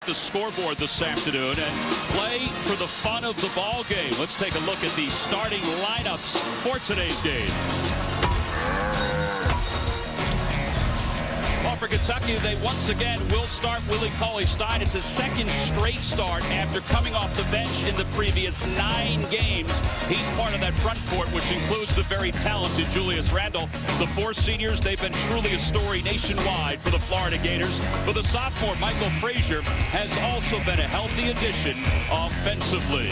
the scoreboard this afternoon and play for the fun of the ball game. Let's take a look at the starting lineups for today's game. Well, for Kentucky, they once again will start Willie Cauley-Stein. It's his second straight start after coming off the bench in the previous 9 games. He's part of that front court, which includes the very talented Julius Randle. The 4 seniors, they've been truly a story nationwide for the Florida Gators. But the sophomore, Michael Frazier, has also been a healthy addition offensively.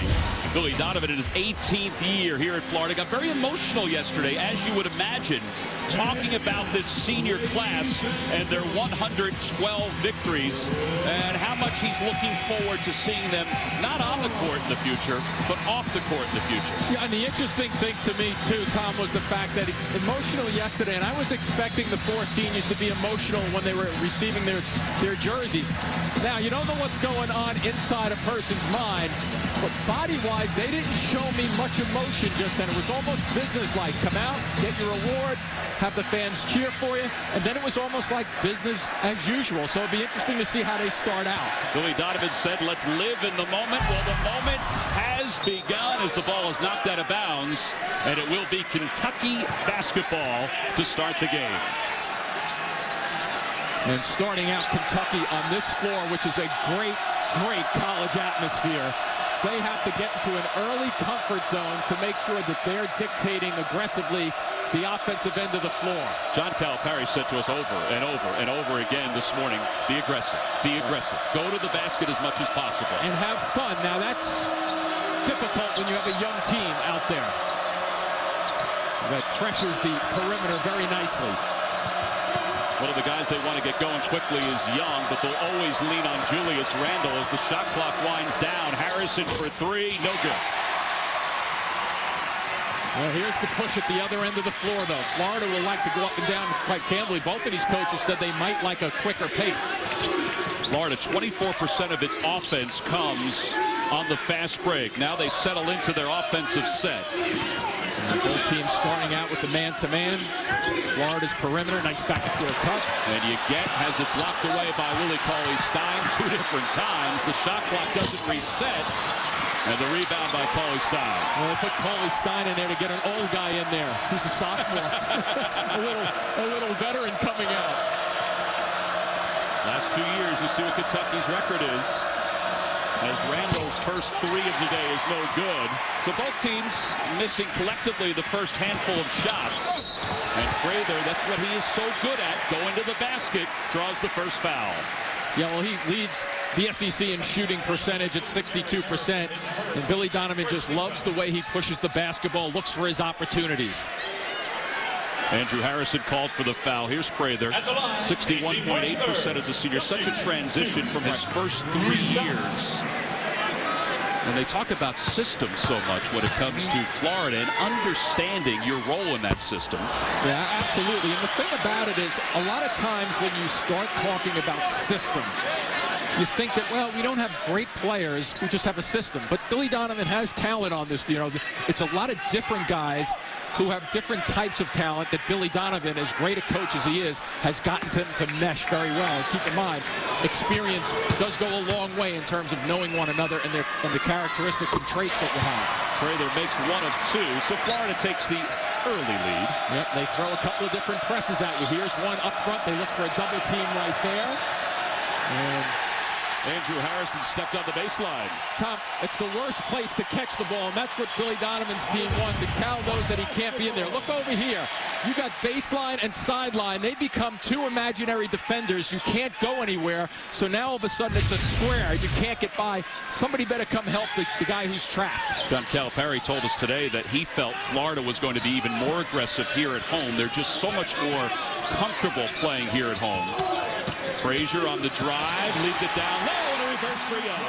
Billy Donovan in his 18th year here at Florida got very emotional yesterday, as you would imagine, talking about this senior class and their 112 victories and how much he's looking forward to seeing them not on the court in the future, but off the court in the future. Yeah, and the interesting thing to me, too, Tom, was the fact that emotional yesterday, and I was expecting the 4 seniors to be emotional when they were receiving their jerseys. Now, you don't know what's going on inside a person's mind, but body-wise, they didn't show me much emotion just then. It was almost business-like. Come out, get your award, have the fans cheer for you, and then it was almost like business as usual. So it'll be interesting to see how they start out. Billy Donovan said, let's live in the moment. Well, the moment has begun as the ball is knocked out of bounds, and it will be Kentucky basketball to start the game. And starting out Kentucky on this floor, which is a great, great college atmosphere. They have to get into an early comfort zone to make sure that they're dictating aggressively the offensive end of the floor. John Calipari said to us over and over and over again this morning, be aggressive, be aggressive. Go to the basket as much as possible. And have fun. Now that's difficult when you have a young team out there that pressures the perimeter very nicely. One of the guys they want to get going quickly is Young, but they'll always lean on Julius Randle as the shot clock winds down. Harrison for 3, no good. Well, here's the push at the other end of the floor, though. Florida will like to go up and down quite candidly. Both of these coaches said they might like a quicker pace. Florida, 24% of its offense comes on the fast break. Now they settle into their offensive set. And both teams starting out with the man-to-man. Florida's perimeter, nice back-and-forth cut. And you has it blocked away by Willie Cauley-Stein 2 different times. The shot clock doesn't reset. And the rebound by Cauley-Stein. Well, they put Cauley-Stein in there to get an old guy in there. Who's a sophomore. a little veteran coming out. Last 2 years, you see what Kentucky's record is, as Randall's first 3 of the day is no good. So both teams missing collectively the first handful of shots. And Prather, that's what he is so good at, going to the basket, draws the first foul. Yeah, well, he leads the SEC in shooting percentage at 62%. And Billy Donovan just loves the way he pushes the basketball, looks for his opportunities. Andrew Harrison called for the foul. Here's Prather, 61.8% as a senior. Such a transition from his first 3 years. And they talk about system so much when it comes to Florida and understanding your role in that system. Yeah, absolutely. And the thing about it is, a lot of times when you start talking about system, you think that, well, we don't have great players, we just have a system. But Billy Donovan has talent on this. You know, it's a lot of different guys who have different types of talent that Billy Donovan, as great a coach as he is, has gotten them to mesh very well. And keep in mind, experience does go a long way in terms of knowing one another and the characteristics and traits that you have. Prather makes 1 of 2, so Florida takes the early lead. Yep, they throw a couple of different presses at you. Here's one up front. They look for a double team right there. And Andrew Harrison stepped on the baseline. Tom, it's the worst place to catch the ball, and that's what Billy Donovan's team wants. And Cal knows that he can't be in there. Look over here. You got baseline and sideline. They become 2 imaginary defenders. You can't go anywhere. So now all of a sudden it's a square. You can't get by. Somebody better come help the guy who's trapped. John Calipari told us today that he felt Florida was going to be even more aggressive here at home. They're just so much more comfortable playing here at home. Frazier on the drive, leads it down low, and a reverse for Young.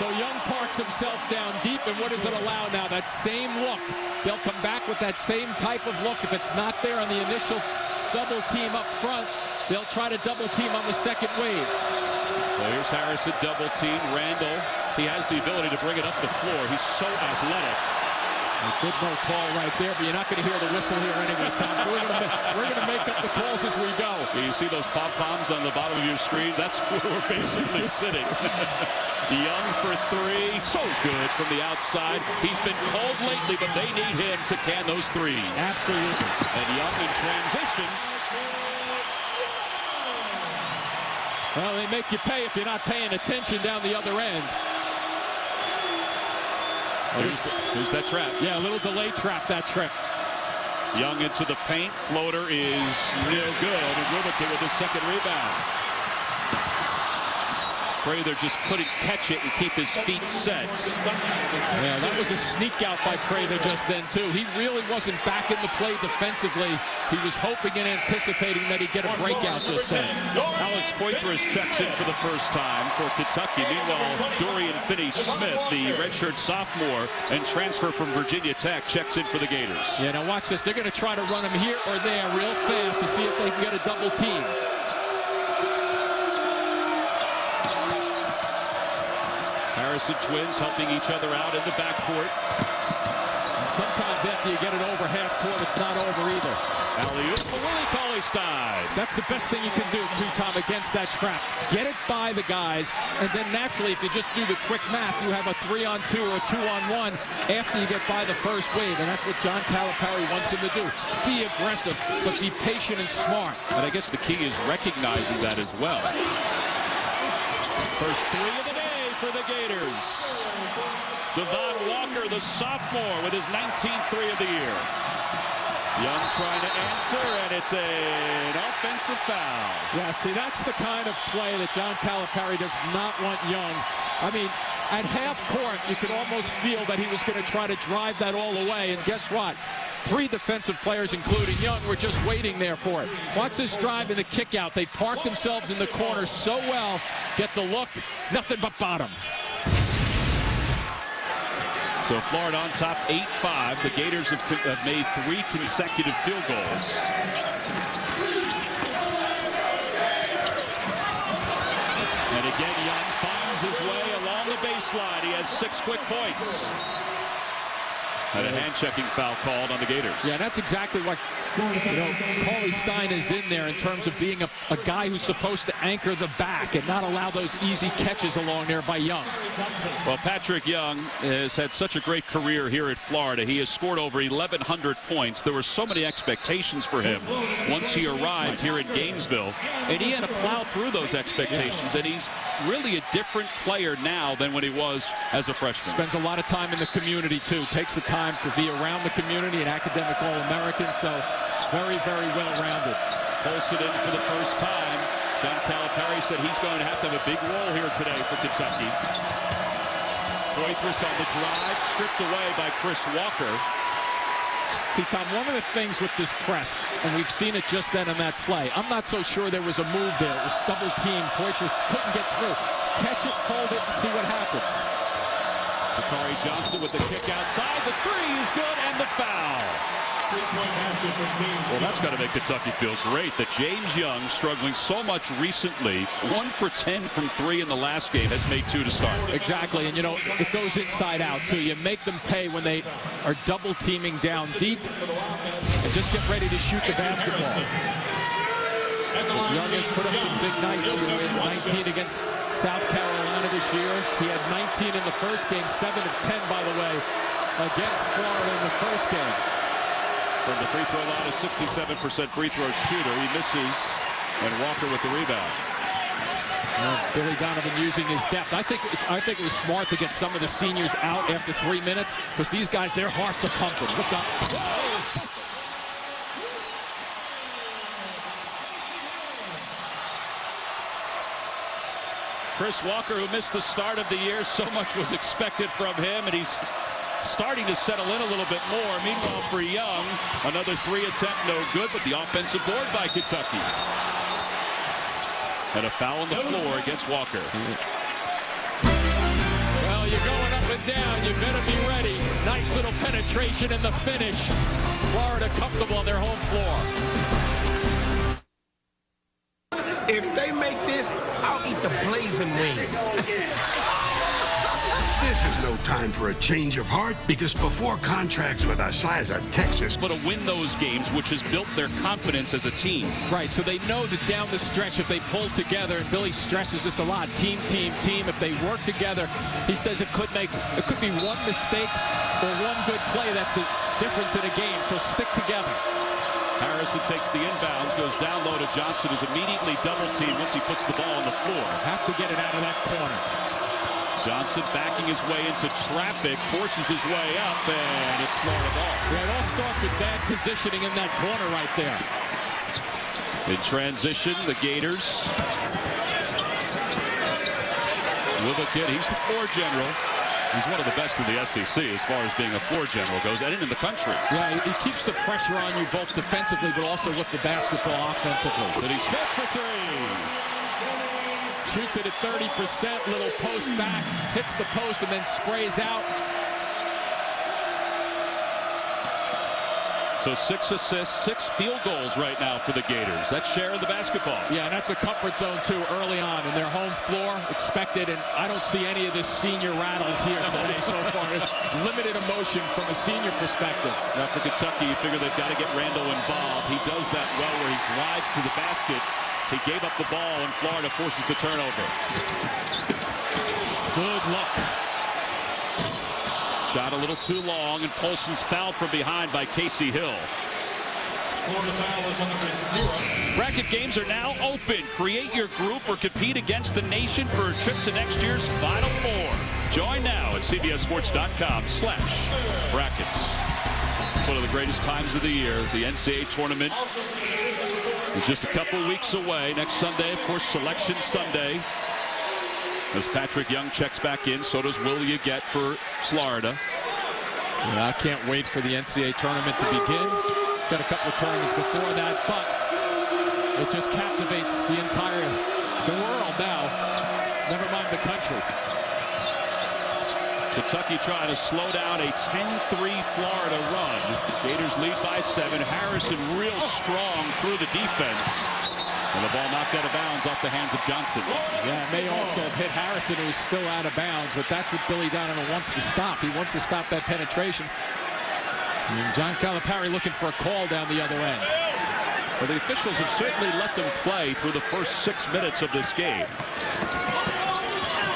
So Young parks himself down deep, and what does it allow now? That same look. They'll come back with that same type of look. If it's not there on the initial double team up front, they'll try to double team on the second wave. Well, here's Harrison double team. Randall, he has the ability to bring it up the floor. He's so athletic. A good no call right there, but you're not going to hear the whistle here anyway, Tom. So we're going to make up the calls as we go. Yeah, you see those pom-poms on the bottom of your screen? That's where we're basically sitting. Young for three. So good from the outside. He's been cold lately, but they need him to can those threes. Absolutely. And Young in transition. Well, they make you pay if you're not paying attention down the other end. Here's that trap. Yeah, a little delay trap, that trip. Young into the paint. Floater is no good. And Rubik with his second rebound. Prather just couldn't catch it and keep his feet set. Yeah, that was a sneak out by Prather just then, too. He really wasn't back in the play defensively. He was hoping and anticipating that he'd get a breakout this time. Alex Poitras checks in for the first time for Kentucky. Meanwhile, Dorian Finney-Smith, the redshirt sophomore and transfer from Virginia Tech, checks in for the Gators. Yeah, now watch this. They're going to try to run him here or there real fast to see if they can get a double team. Harrison twins helping each other out in the backcourt. And sometimes after you get it over half court, it's not over either. Alley-oop for Willie Cauley-Stein. That's the best thing you can do, too, Tom, against that trap. Get it by the guys, and then naturally, if you just do the quick math, you have a 3-on-2 or a 2-on-1 after you get by the first wave, and that's what John Calipari wants him to do. Be aggressive, but be patient and smart. And I guess the key is recognizing that as well. First three of the day for the Gators. Devon Walker, the sophomore, with his 19th three of the year. Young trying to answer, and it's an offensive foul. Yeah, see, that's the kind of play that John Calipari does not want Young. I mean, at half court, you could almost feel that he was going to try to drive that all away, and guess what? Three defensive players, including Young, were just waiting there for it. Watch this drive and the kick out. They park themselves in the corner so well, get the look, nothing but bottom. So Florida on top 8-5. The Gators have made 3 consecutive field goals. And again, Young finds his way along the baseline. He has 6 quick points. And a hand-checking foul called on the Gators. Yeah, that's exactly what, Cauley-Stein is in there in terms of being a guy who's supposed to anchor the back and not allow those easy catches along there by Young. Well, Patrick Young has had such a great career here at Florida. He has scored over 1,100 points. There were so many expectations for him once he arrived here in Gainesville, and he had to plow through those expectations, and he's really a different player now than when he was as a freshman. Spends a lot of time in the community, too. Takes the time to be around the community, an academic All-American, so very, very well-rounded. Pulls it in for the first time. John Calipari said he's going to have a big role here today for Kentucky. Poitras on the drive, stripped away by Chris Walker. See, Tom, one of the things with this press, and we've seen it just then in that play, I'm not so sure there was a move there. It was double team. Poitras couldn't get through. Catch it, hold it, and see what happens. Bakari Johnson with the kick outside. The three is good, and the foul. Well, that's got to make Kentucky feel great that James Young, struggling so much recently, 1 for 10 from 3 in the last game, has made 2 to start. Exactly, and it goes inside out too. You make them pay when they are double teaming down deep, and just get ready to shoot the basketball. Young has put up some big nights. He has 19 against South Carolina this year. He had 19 in the first game, 7 of 10, by the way, against Florida in the first game. From the free throw line, a 67% free throw shooter. He misses, and Walker with the rebound. Billy Donovan using his depth. I think it was smart to get some of the seniors out after 3 minutes, because these guys, their hearts are pumping. Look up. Chris Walker, who missed the start of the year, so much was expected from him, and he's starting to settle in a little bit more. Meanwhile, for Young, another 3 attempt, no good, but the offensive board by Kentucky. And a foul on the floor against Walker. Well, you're going up and down. You better be ready. Nice little penetration in the finish. Florida comfortable on their home floor. If they make this, I'll eat the blazing wings. This This is no time for a change of heart, because before contracts with our size are Texas. But to win those games, which has built their confidence as a team. Right, so they know that down the stretch, if they pull together, and Billy stresses this a lot, team, team, team, if they work together, he says it could be one mistake or one good play. That's the difference in a game, so stick together. Harrison takes the inbounds, goes down low to Johnson, who's immediately double-teamed once he puts the ball on the floor. Have to get it out of that corner. Johnson backing his way into traffic, forces his way up, and it's Florida ball. Yeah, it all starts with bad positioning in that corner right there. In transition, the Gators. Wildcats, he's the floor general. He's one of the best in the SEC as far as being a floor general goes, and in the country. Yeah, he keeps the pressure on you both defensively, but also with the basketball offensively. But he's hit for three. Shoots it at 30%, little post back, hits the post, and then sprays out. So 6 assists, 6 field goals right now for the Gators. That's share of the basketball. Yeah, and that's a comfort zone, too, early on. In their home floor, expected, and I don't see any of this senior rattles here today so far. There's limited emotion from a senior perspective. Now for Kentucky, you figure they've got to get Randall involved. He does that well where he drives to the basket. He gave up the ball, and Florida forces the turnover. Good look. Shot a little too long, and Polson's fouled from behind by Casey Hill. Florida foul is on number 0. Bracket games are now open. Create your group or compete against the nation for a trip to next year's Final Four. Join now at cbssports.com/brackets. It's one of the greatest times of the year. The NCAA tournament is just a couple weeks away. Next Sunday, of course, Selection Sunday. As Patrick Young checks back in, so does Will You Get for Florida. Yeah, I can't wait for the NCAA tournament to begin. Got a couple of tournaments before that, but it just captivates the world now. Never mind the country. Kentucky trying to slow down a 10-3 Florida run. Gators lead by 7. Harrison real strong through the defense. And the ball knocked out of bounds off the hands of Johnson. Yeah, it may also have hit Harrison, who's still out of bounds, but that's what Billy Donovan wants to stop. He wants to stop that penetration. And John Calipari looking for a call down the other end. Well, the officials have certainly let them play through the first 6 minutes of this game.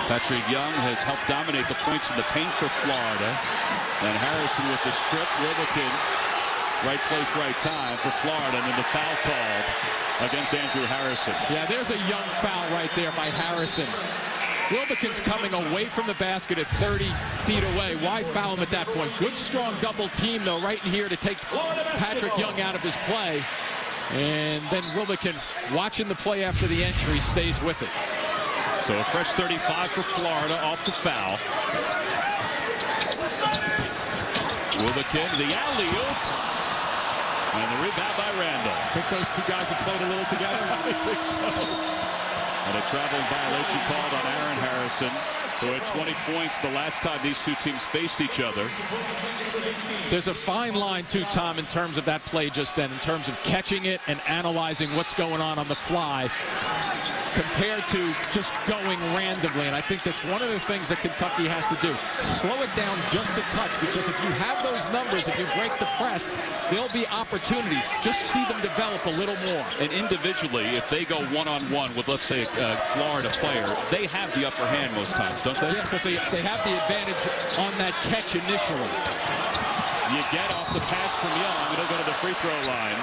Patrick Young has helped dominate the points in the paint for Florida. And Harrison with the strip. Wildcats, right place, right time for Florida. And then the foul called against Andrew Harrison. Yeah, there's a Young foul right there by Harrison. Wildcats coming away from the basket at 30 feet away. Why foul him at that point? Good, strong double team, though, right in here to take Patrick Young out of his play. And then Wildcats, watching the play after the entry, stays with it. So a fresh 35 for Florida off the foul. Wildcats, the alley-oop. And the rebound by Randall. I think those two guys have played a little together. I think so. And a traveling violation called on Aaron Harrison, who had 20 points the last time these two teams faced each other. There's a fine line, too, Tom, in terms of that play just then, in terms of catching it and analyzing what's going on the fly, compared to just going randomly. And I think that's one of the things that Kentucky has to do. Slow it down just a touch, because if you have those numbers, if you break the press, there'll be opportunities. Just see them develop a little more. And individually, if they go one-on-one with, let's say, a Florida player, they have the upper hand most times, don't they? Yes, because they have the advantage on that catch initially. You get off the pass from Young, it'll go to the free throw line.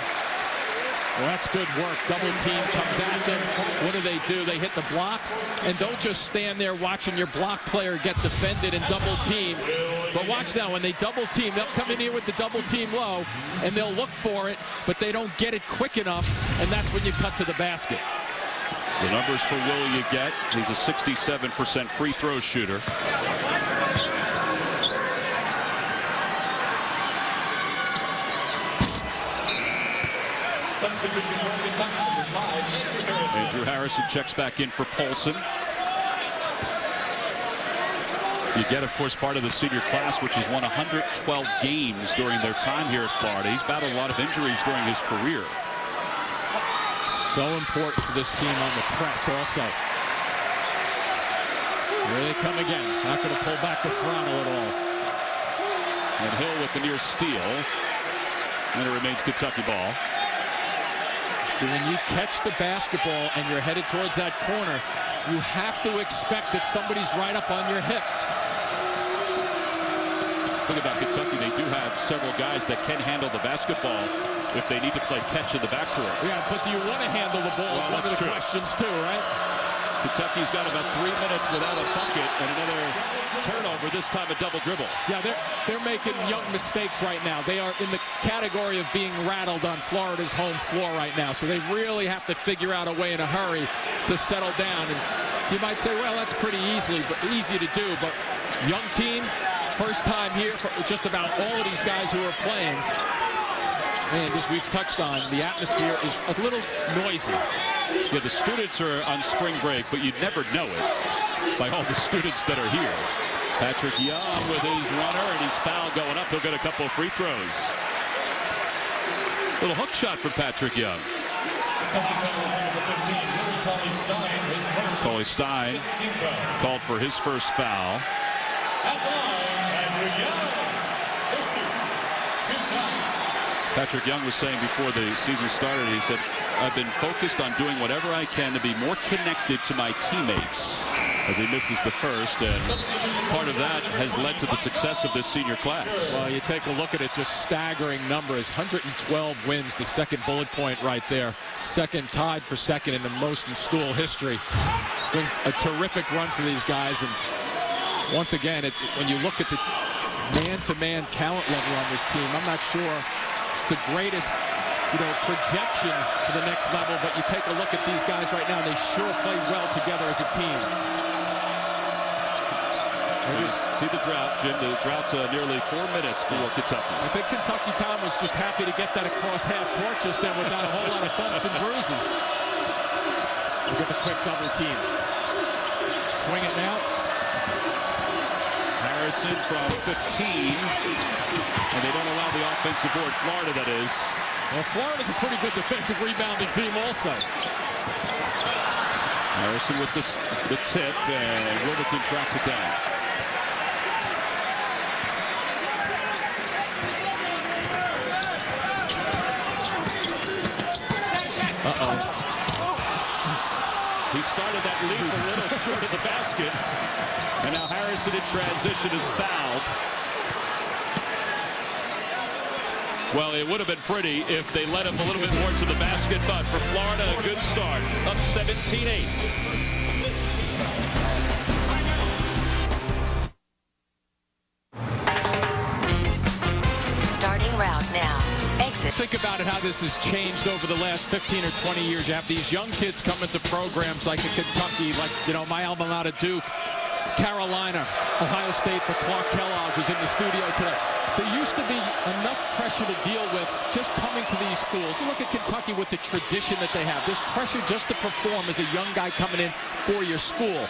Well, that's good work. Double team comes at them. What do? They hit the blocks, and don't just stand there watching your block player get defended and double team. But watch now, when they double team, they'll come in here with the double team low, and they'll look for it, but they don't get it quick enough, and that's when you cut to the basket. The numbers for Will You Get. He's a 67% free throw shooter. Andrew Harrison checks back in for Polson. You get, of course, part of the senior class, which has won 112 games during their time here at Florida. He's battled a lot of injuries during his career. So important for this team on the press also. Really they come again. Not going to pull back the throttle at all. And Hill with the near steal. And it remains Kentucky ball. So when you catch the basketball and you're headed towards that corner, you have to expect that somebody's right up on your hip. Think about Kentucky, they do have several guys that can handle the basketball if they need to play catch in the backcourt. Yeah, but do you want to handle the ball? Well, one of the questions too, right? Kentucky's got about 3 minutes without a bucket and another turnover, this time a double dribble. Yeah, they're making young mistakes right now. They are in the category of being rattled on Florida's home floor right now. So they really have to figure out a way in a hurry to settle down. And you might say, well, that's pretty easy to do. But young team, first time here for just about all of these guys who are playing. And as we've touched on, the atmosphere is a little noisy. Yeah, the students are on spring break, but you'd never know it by all the students that are here. Patrick Young with his runner, and he's fouled going up. He'll get a couple of free throws. Little hook shot for Patrick Young. Cauley Stein called for his first foul. Patrick Young was saying before the season started, he said, I've been focused on doing whatever I can to be more connected to my teammates, as he misses the first, and part of that has led to the success of this senior class. Well, you take a look at it, just staggering numbers. 112 wins, the second bullet point right there. Second, tied for second in the most in school history. Been a terrific run for these guys, and once again, when you look at the man-to-man talent level on this team, I'm not sure it's the greatest, projections to the next level, but you take a look at these guys right now, they sure play well together as a team. So you see the drought, Jim. The drought's nearly 4 minutes for Kentucky. I think Kentucky Tom was just happy to get that across half court just then without a whole lot of bumps and bruises. Look at the quick double team. Swing it now. Harrison from 15. And they don't allow the offensive board. Florida, that is. Well, Florida's a pretty good defensive rebounding team also. Harrison with the tip, and Wilmington tracks it down. He started that leap a little short of the basket. And now Harrison in transition is fouled. Well, it would have been pretty if they let him a little bit more to the basket, but for Florida, a good start. Up 17-8. Starting route now. Exit. Think about it, how this has changed over the last 15 or 20 years. You have these young kids come into programs like in Kentucky, like, my alma mater, Duke, Carolina, Ohio State for Clark Kellogg, who's in the studio today. There used to be enough pressure to deal with just coming to these schools. You look at Kentucky with the tradition that they have. There's pressure just to perform as a young guy coming in for your school.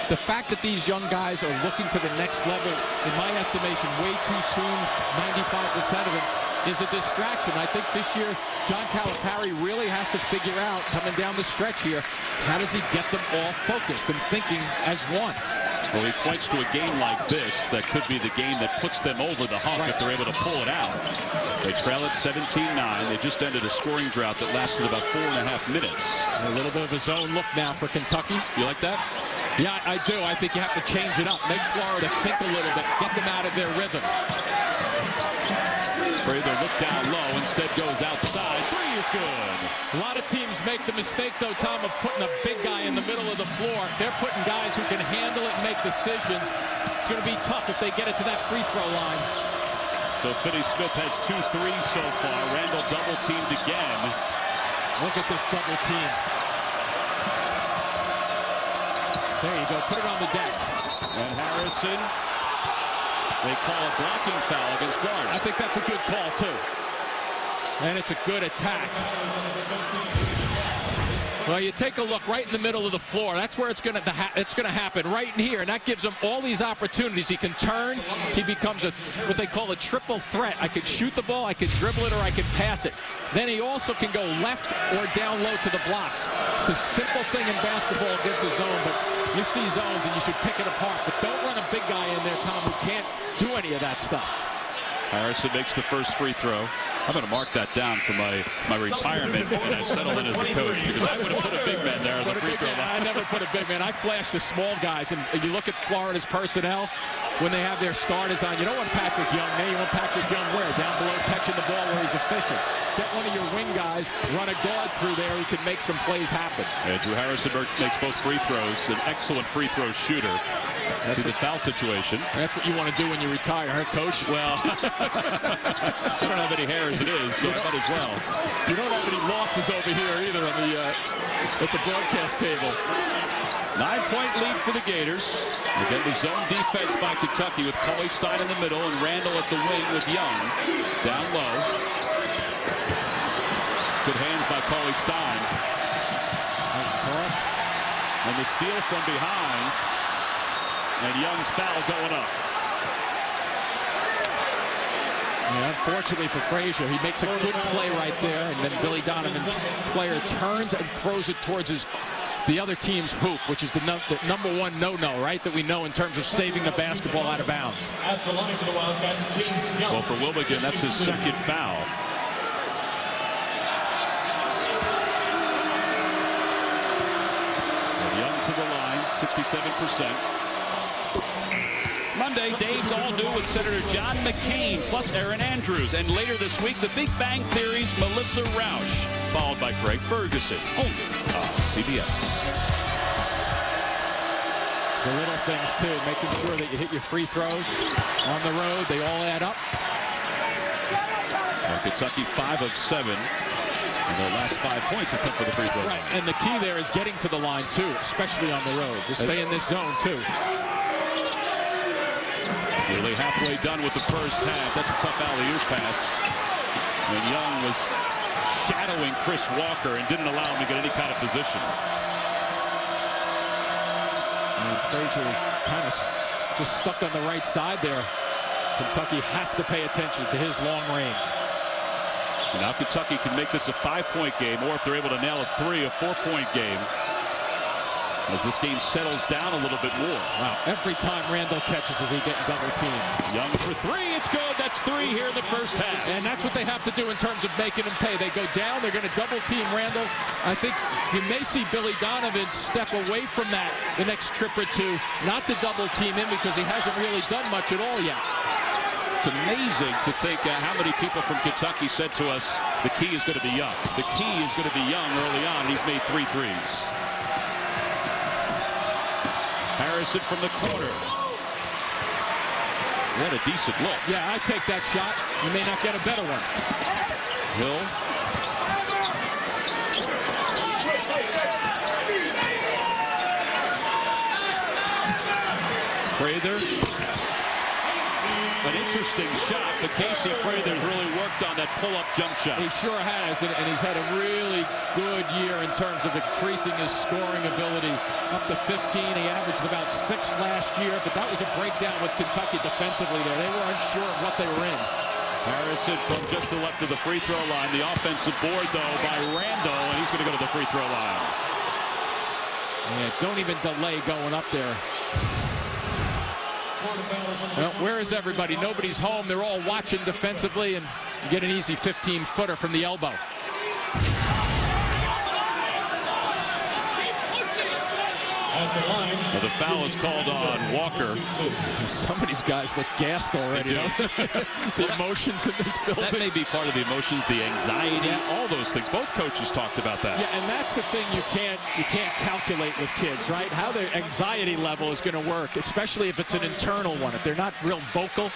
The fact that these young guys are looking to the next level, in my estimation, way too soon, 95% of it, is a distraction. I think this year, John Calipari really has to figure out, coming down the stretch here, how does he get them all focused and thinking as one? Well, he points to a game like this that could be the game that puts them over the hump if they're able to pull it out. They trail at 17-9. They just ended a scoring drought that lasted about 4.5 minutes. A little bit of a zone look now for Kentucky. You like that? Yeah, I do. I think you have to change it up. Make Florida think a little bit. Get them out of their rhythm. Prather look down low, instead goes outside. Three is good. A lot of teams make the mistake, though, Tom, of putting a big guy in the middle of the floor. They're putting guys who can handle it and make decisions. It's going to be tough if they get it to that free throw line. So Finney-Smith has 2 threes so far. Randall double-teamed again. Look at this double team. There you go. Put it on the deck. And Harrison, they call a blocking foul against Florida. I think that's a good call, too. And it's a good attack. Well, you take a look right in the middle of the floor. That's where it's going to happen, right in here. And that gives him all these opportunities. He can turn. He becomes what they call a triple threat. I could shoot the ball, I could dribble it, or I could pass it. Then he also can go left or down low to the blocks. It's a simple thing in basketball against a zone, but You see zones and you should pick it apart, but don't run a big guy in there, Tom, who can't do any of that stuff. Harrison makes the first free throw. I'm going to mark that down for my retirement when I settle in as a coach, because I would have put a big man there on the free throw line. I never put a big man. I flash the small guys, and you look at Florida's personnel when they have their starters on. You don't want Patrick Young there. You want Patrick Young where? Down below, catching the ball where he's efficient. Get one of your wing guys, run a guard through there. He can make some plays happen. Drew Harrison makes both free throws. An excellent free throw shooter. See the foul situation. That's what you want to do when you retire, huh, Coach? Well, I don't have any hair as it is, so I might as well. You don't have any losses over here either on the at the broadcast table. 9-point lead for the Gators. Again, the zone defense by Kentucky with Cauley-Stein in the middle and Randall at the wing with Young down low. Good hands by Cauley-Stein. And the steal from behind. And Young's foul going up. Yeah, unfortunately for Frazier, he makes a good play right there, and then Billy Donovan's player turns and throws it towards the other team's hoop, which is the number one no-no, right, that we know in terms of saving the basketball out of bounds. At the line for the Wildcats, James Young. Well, for Wilbekin, that's his second foul. And Young to the line, 67%. Monday, Dave's All New with Senator John McCain, plus Aaron Andrews. And later this week, The Big Bang Theory's Melissa Rauch, followed by Craig Ferguson, only on CBS. The little things, too, making sure that you hit your free throws on the road. They all add up. Kentucky 5 of 7. And their last 5 points have come for the free throw. Right, and the key there is getting to the line, too, especially on the road. To stay in this zone, too. Nearly halfway done with the first half. That's a tough alley-oop pass. And Young was shadowing Chris Walker and didn't allow him to get any kind of position. And Frazier is kind of just stuck on the right side there. Kentucky has to pay attention to his long range. And now Kentucky can make this a 5-point game, or if they're able to nail a 3, a 4-point game, as this game settles down a little bit more. Wow, every time Randall catches is he getting double teamed. Young for 3, it's good. That's 3 here in the first half. And that's what they have to do in terms of making him pay. They go down, they're going to double team Randall. I think you may see Billy Donovan step away from that the next trip or two, not to double team him because he hasn't really done much at all yet. It's amazing to think how many people from Kentucky said to us, the key is going to be Young. The key is going to be Young early on, and he's made 3 threes. Harrison from the corner. What a decent look. Yeah, I take that shot. You may not get a better one. Hill. Prather. An interesting shot, but Casey Prather's really worked on that pull-up jump shot. He sure has, and he's had a really good year in terms of increasing his scoring ability. Up to 15, he averaged about 6 last year, but that was a breakdown with Kentucky defensively there. They were unsure of what they were in. Harrison from just to left of the free throw line. The offensive board, though, by Randall, and he's going to go to the free throw line. Yeah, don't even delay going up there. Well, where is everybody? Nobody's home. They're all watching defensively, and you get an easy 15-footer from the elbow. Well, the foul is called on Walker. Some of these guys look gassed already. The emotions in this building. That may be part of the emotions, the anxiety, all those things. Both coaches talked about that. Yeah, and that's the thing you can't calculate with kids, right? How their anxiety level is going to work, especially if it's an internal one. If they're not real vocal,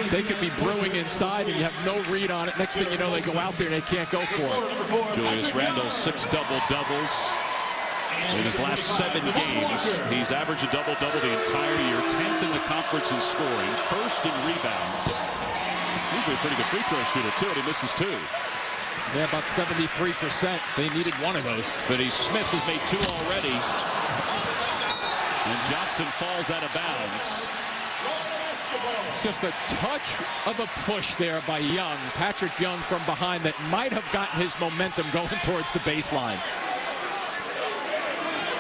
they could be brewing inside, and you have no read on it. Next thing you know, they go out there and they can't go for it. Julius Randle, 6 double-doubles. In his last 7 games, he's averaged a double-double the entire year, 10th in the conference in scoring, 1st in rebounds. Usually a pretty good free throw shooter, too, and he misses 2. Yeah, about 73%. They needed one of those. Finney Smith has made 2 already. And Johnson falls out of bounds. Just a touch of a push there by Young, Patrick Young from behind, that might have gotten his momentum going towards the baseline.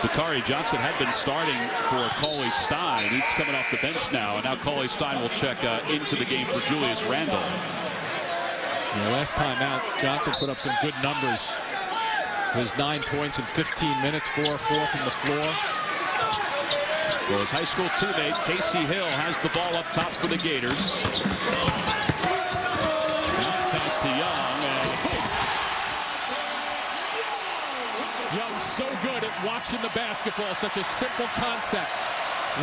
Bakari Johnson had been starting for Cauley Stein. He's coming off the bench now, and now Cauley Stein will check into the game for Julius Randle. Yeah, last time out, Johnson put up some good numbers. His 9 points in 15 minutes, 4 of 4 from the floor. Well, his high school teammate, Casey Hill, has the ball up top for the Gators. Bounce pass to Young. Young's so good at watching the basketball, such a simple concept.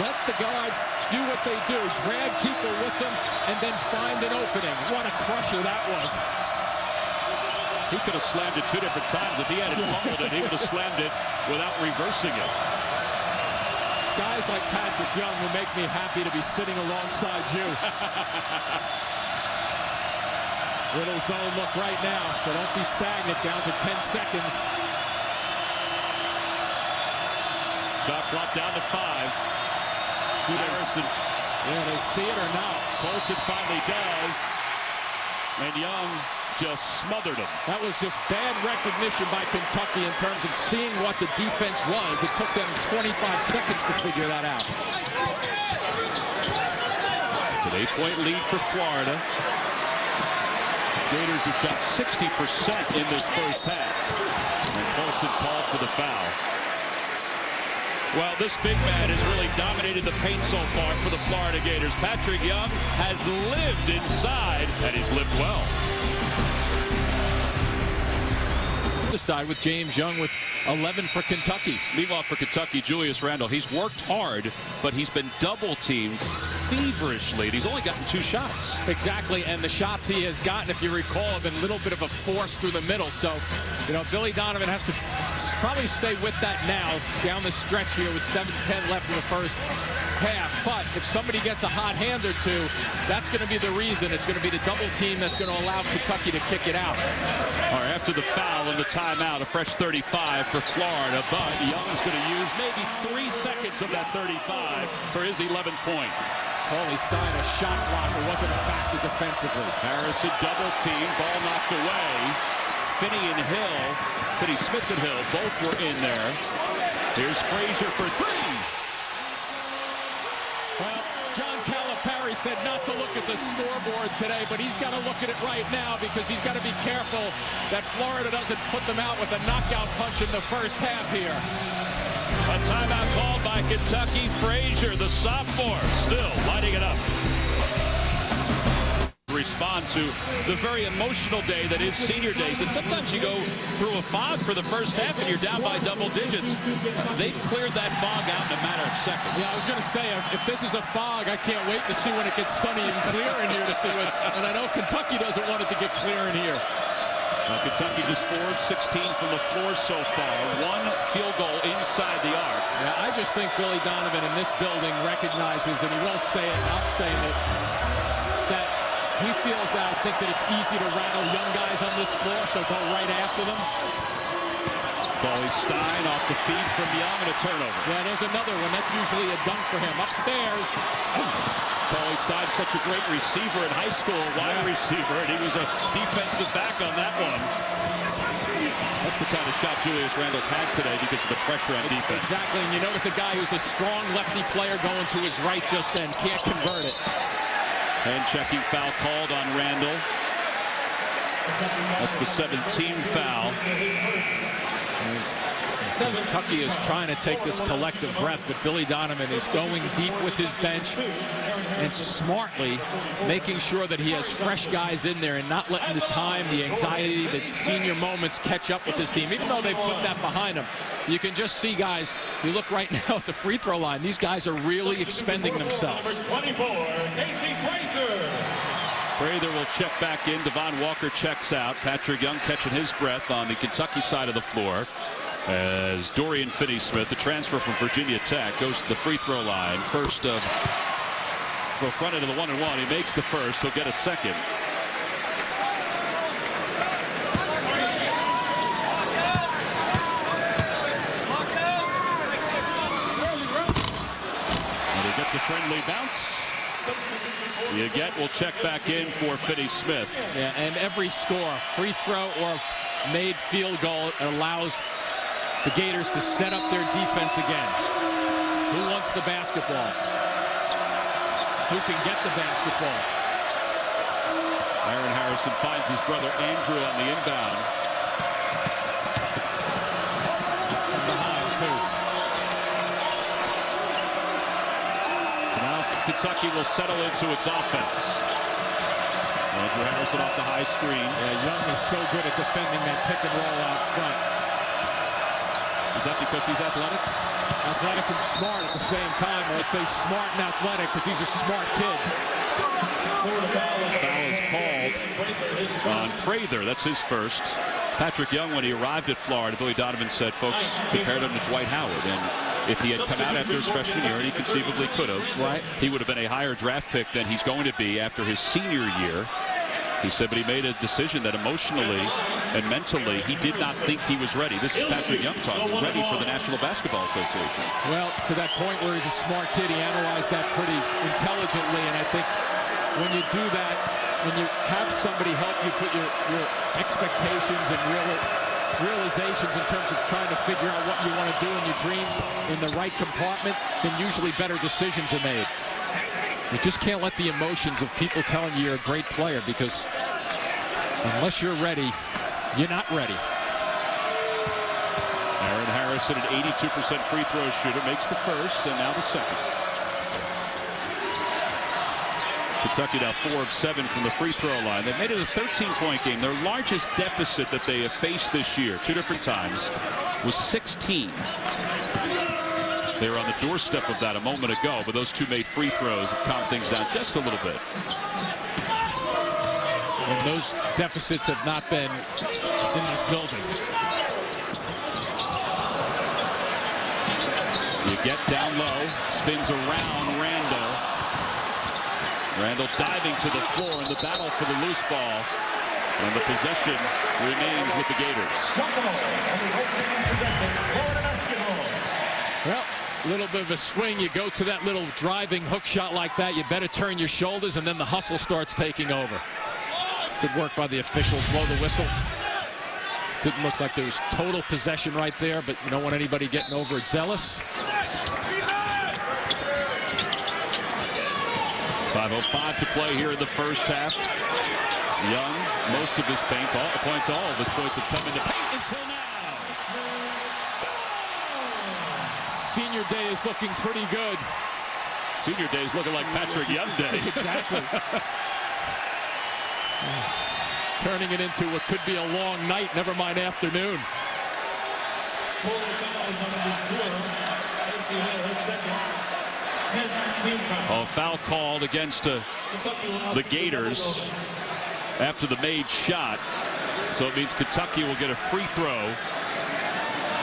Let the guards do what they do, drag people with them, and then find an opening. What a crusher that was. He could have slammed it 2 different times. If he hadn't fumbled it, he would have slammed it without reversing it. Guys like Patrick Young who make me happy to be sitting alongside you. Little zone look right now, so don't be stagnant. Down to 10 seconds. Shot clock down to 5. Harrison. Yeah, they see it or not. Colson finally does. And Young just smothered him. That was just bad recognition by Kentucky in terms of seeing what the defense was. It took them 25 seconds to figure that out. It's an 8-point lead for Florida. Gators have shot 60% in this first half. And Colson called for the foul. Well, this big man has really dominated the paint so far for the Florida Gators. Patrick Young has lived inside, and he's lived well. Side with James Young with 11 for Kentucky. Meanwhile, for Kentucky, Julius Randle, he's worked hard, but he's been double-teamed feverishly. He's only gotten 2 shots. Exactly, and the shots he has gotten, if you recall, have been a little bit of a force through the middle. So, you know, Billy Donovan has to probably stay with that now down the stretch here with 7:10 left in the first half. But if somebody gets a hot hand or two, that's going to be the reason. It's going to be the double team that's going to allow Kentucky to kick it out. All right, after the foul and the timeout, a fresh 35 for Florida, but Young's going to use maybe 3 seconds of that 35 for his 11th point. Cauley Stein, a shot blocker, wasn't a factor defensively. Harrison double team, ball knocked away. Finney and Hill, Finney Smith and Hill, both were in there. Here's Frazier for 3. Well, John Calipari said not to look at the scoreboard today, but he's got to look at it right now because he's got to be careful that Florida doesn't put them out with a knockout punch in the first half here. A timeout called by Kentucky. Frazier, the sophomore, still lighting it up. Respond to the very emotional day that is senior days. And sometimes you go through a fog for the first half and you're down by double digits. They've cleared that fog out in a matter of seconds. Yeah, I was going to say, if this is a fog, I can't wait to see when it gets sunny and clear in here to see what, and I know Kentucky doesn't want it to get clear in here. Kentucky just 4 of 16 from the floor so far. 1 field goal inside the arc. Yeah, I just think Billy Donovan in this building recognizes, and he won't say it, I'm saying it, that he feels that I think that it's easy to rattle young guys on this floor, so go right after them. Cauley Stein off the feed from Young and a turnover. Yeah, there's another one. That's usually a dunk for him. Upstairs. Cauley Stein, such a great receiver in high school, wide receiver, and he was a defensive back on that one. That's the kind of shot Julius Randle's had today because of the pressure on defense. Exactly, and you notice a guy who's a strong lefty player going to his right just then. Can't convert it. And checking foul called on Randle. That's the 17th foul. Kentucky is trying to take this collective breath, but Billy Donovan is going deep with his bench and smartly making sure that he has fresh guys in there and not letting the time, the anxiety, the senior moments catch up with this team. Even though they put that behind them, you can just see guys, you look right now at the free throw line, these guys are really expending themselves. Prather will check back in. Devon Walker checks out. Patrick Young catching his breath on the Kentucky side of the floor. As Dorian Finney-Smith, the transfer from Virginia Tech, goes to the free throw line. First of the front end of the 1-and-1. He makes the first. He'll get a second. And he gets a friendly bounce. Yagette will check back in for Finney-Smith. Yeah, and every score, free throw or made field goal, allows the Gators to set up their defense again. Who wants the basketball? Who can get the basketball? Aaron Harrison finds his brother Andrew on the inbound. From behind, too. So now Kentucky will settle into its offense. Andrew Harrison off the high screen. Yeah, Young is so good at defending that pick and roll out front. Is that because he's athletic? Athletic and smart at the same time. Or I'd say smart and athletic because he's a smart kid. Foul is called on Prather. That's his first. Patrick Young, when he arrived at Florida, Billy Donovan said, folks, compared him to Dwight Howard. And if he had come out after his freshman year, and he conceivably could have, right, he would have been a higher draft pick than he's going to be after his senior year. He said, but he made a decision that emotionally and mentally he did not think he was ready. This is Patrick Young talking, ready for the National Basketball Association. Well, to that point where he's a smart kid, he analyzed that pretty intelligently, and I think when you do that, when you have somebody help you put your expectations and realizations in terms of trying to figure out what you want to do in your dreams in the right compartment, then usually better decisions are made. You just can't let the emotions of people telling you you're a great player, because unless you're ready, you're not ready. Aaron Harrison, an 82% free throw shooter, makes the first and now the second. Kentucky now 4 of 7 from the free throw line. They made it a 13-point game. Their largest deficit that they have faced this year, 2 different times, was 16. They were on the doorstep of that a moment ago, but those two made free throws have calmed things down just a little bit. And those deficits have not been in this building. You get down low, spins around Randall. Randall diving to the floor in the battle for the loose ball. And the possession remains with the Gators. Well, a little bit of a swing. You go to that little driving hook shot like that, you better turn your shoulders, and then the hustle starts taking over. Good work by the officials. Blow the whistle. Didn't look like there was total possession right there, but you don't want anybody getting overzealous. 5:05 to play here in the first half. Young, most of his points, all of his points have come into paint until now. Senior day is looking pretty good. Senior day is looking like Patrick Young day. Exactly. Turning it into what could be a long night, never mind afternoon. Oh, foul called against the Gators after the made shot. So it means Kentucky will get a free throw.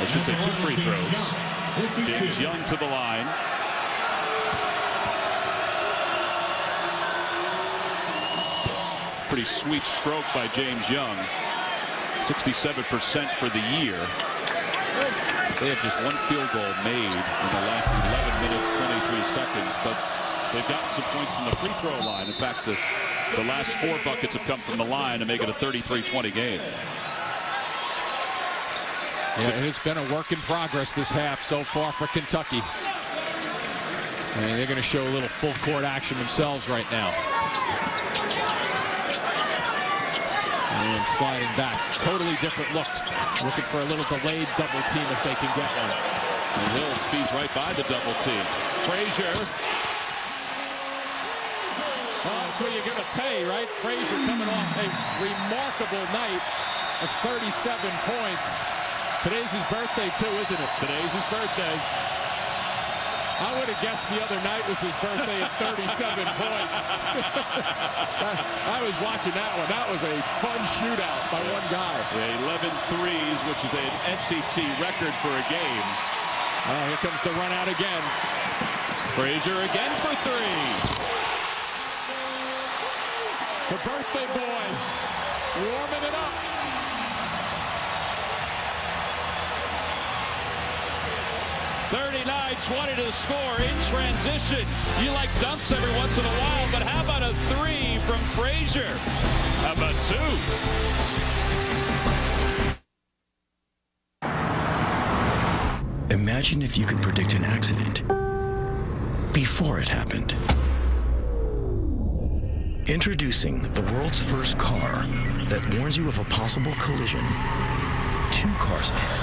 I should say 2 free throws. James Young to the line. Pretty sweet stroke by James Young. 67% for the year. They have just 1 field goal made in the last 11 minutes, 23 seconds, but they've gotten some points from the free throw line. In fact, the last 4 buckets have come from the line to make it a 33-20 game. Yeah, it has been a work in progress this half so far for Kentucky. And they're going to show a little full court action themselves right now. And sliding back. Totally different looks. Looking for a little delayed double team if they can get one. And Hill speeds right by the double team. Frazier. Oh, that's what you're going to pay, right? Frazier coming off a remarkable night of 37 points. Today's his birthday, too, isn't it? Today's his birthday. I would have guessed the other night was his birthday at 37 points. I was watching that one. That was a fun shootout by one guy. Yeah, 11 threes, which is an SEC record for a game. Oh, here comes the run out again. Frazier again for 3. The birthday boy warming it up. .20 to score in transition. You like dunks every once in a while, but how about a 3 from Frazier? How about 2? Imagine if you could predict an accident before it happened. Introducing the world's first car that warns you of a possible collision 2 cars ahead.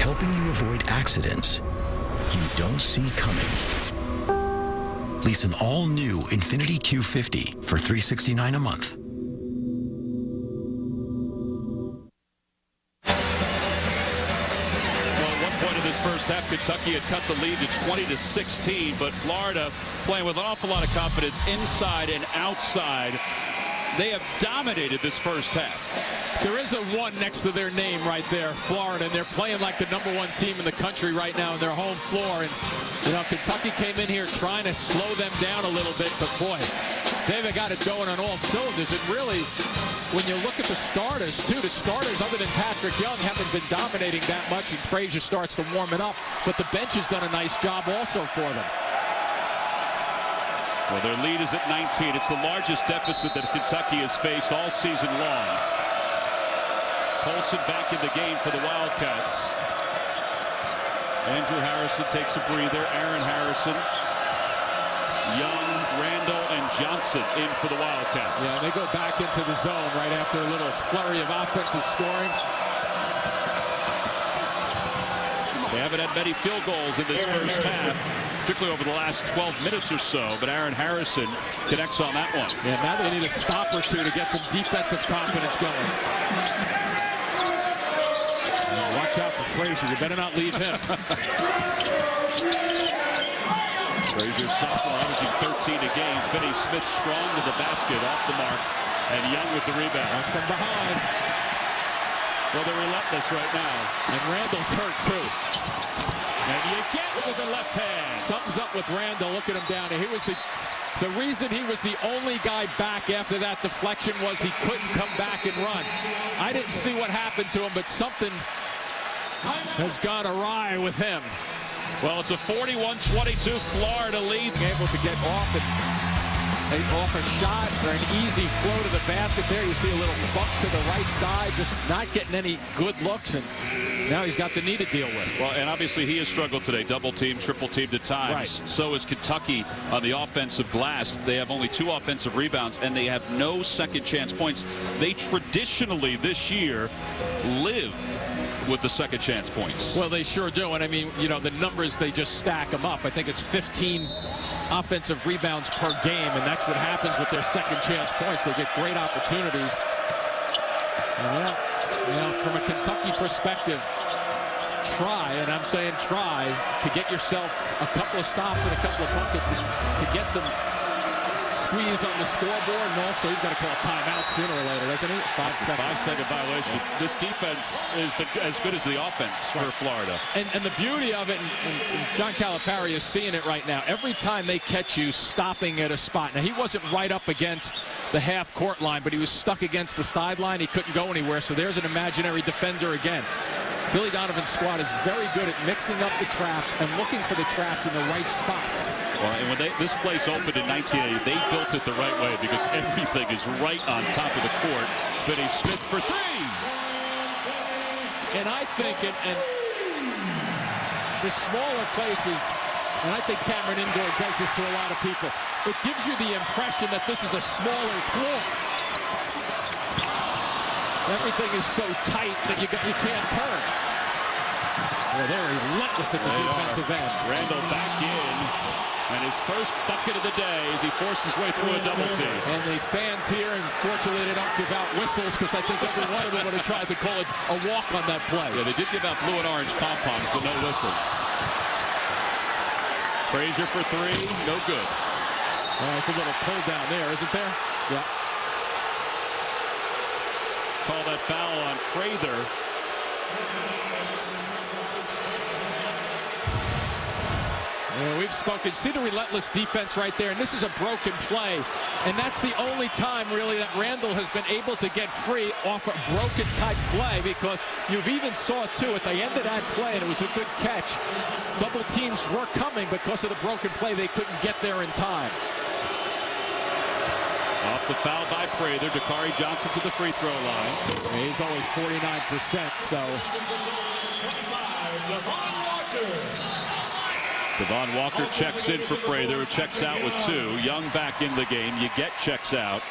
Helping you avoid accidents you don't see coming. Lease an all-new Infiniti Q50 for $369 a month. First half, Kentucky had cut the lead to 20-16, but Florida playing with an awful lot of confidence inside and outside. They have dominated this first half. There is a 1 next to their name right there, Florida, and they're playing like the #1 team in the country right now on their home floor. And, you know, Kentucky came in here trying to slow them down a little bit, but boy, they've got it going on all cylinders. And really, when you look at the starters, too, the starters, other than Patrick Young, haven't been dominating that much, and Frazier starts to warm it up. But the bench has done a nice job also for them. Well, their lead is at 19. It's the largest deficit that Kentucky has faced all season long. Polson back in the game for the Wildcats. Andrew Harrison takes a breather. Aaron Harrison, Young, Randall, and Johnson in for the Wildcats. Yeah, they go back into the zone right after a little flurry of offensive scoring. They haven't had many field goals in this first half, particularly over the last 12 minutes or so, but Aaron Harrison connects on that one. Yeah, now they need a stop or two to get some defensive confidence going. Watch out for Frazier. You better not leave him. Frazier, sophomore, averaging 13 a game. Finney Smith strong to the basket, off the mark, and Young with the rebound. That's from behind. Well, they're relentless right now. And Randall's hurt, too. And you get it with the left hand. Something's up with Randall. Look at him down there. He was the reason he was the only guy back after that deflection was he couldn't come back and run. I didn't see what happened to him, but something has gone awry with him. Well, it's a 41-22 Florida lead. Able to get off a shot or an easy flow to the basket there. You see a little bump to the right side, just not getting any good looks, and now he's got the knee to deal with. Well, and obviously he has struggled today, double team, triple teamed at times. Right. So is Kentucky on the offensive glass. They have only 2 offensive rebounds, and they have no second chance points. They traditionally this year lived with the second chance points. Well, they sure do, and I mean, you know, the numbers, they just stack them up. I think it's 15 offensive rebounds per game, and that's what happens with their second chance points. They get great opportunities. And you know, from a Kentucky perspective, try, and I'm saying try, to get yourself a couple of stops and a couple of buckets to get some squeeze on the scoreboard, and also he's got to call a timeout sooner or later, doesn't he? 5-second violation. This defense is as good as the offense for Florida. And the beauty of it, and John Calipari is seeing it right now, every time they catch you stopping at a spot. Now, he wasn't right up against the half-court line, but he was stuck against the sideline. He couldn't go anywhere, so there's an imaginary defender again. Billy Donovan's squad is very good at mixing up the traps and looking for the traps in the right spots. Well, and when this place opened in 1980, they built it the right way because everything is right on top of the court. Finney Smith for 3. And I think, and the smaller places, and I think Cameron Indoor does this to a lot of people, it gives you the impression that this is a smaller floor. Everything is so tight that you can't turn. Well, they're relentless at the defensive end. Randall back in, and his first bucket of the day as he forced his way through a double team. And the fans here, and fortunately they don't give out whistles because I think every one of them would have tried to call it a walk on that play. Yeah, they did give out blue and orange pom-poms, but no whistles. Frazier for 3, no good. It's a little pull down there, isn't there? Yeah. Call that foul on Prather. Yeah, we've spoken. See the relentless defense right there, and this is a broken play, and that's the only time really that Randall has been able to get free off a broken type play, because you've even saw too at the end of that play, and it was a good catch. Double teams were coming because of the broken play. They couldn't get there in time. Off the foul by Prather. Dakari Johnson to the free throw line. He's only 49%, so Devon Walker checks in for Prather, checks out with 2. Young back in the game. You get checks out.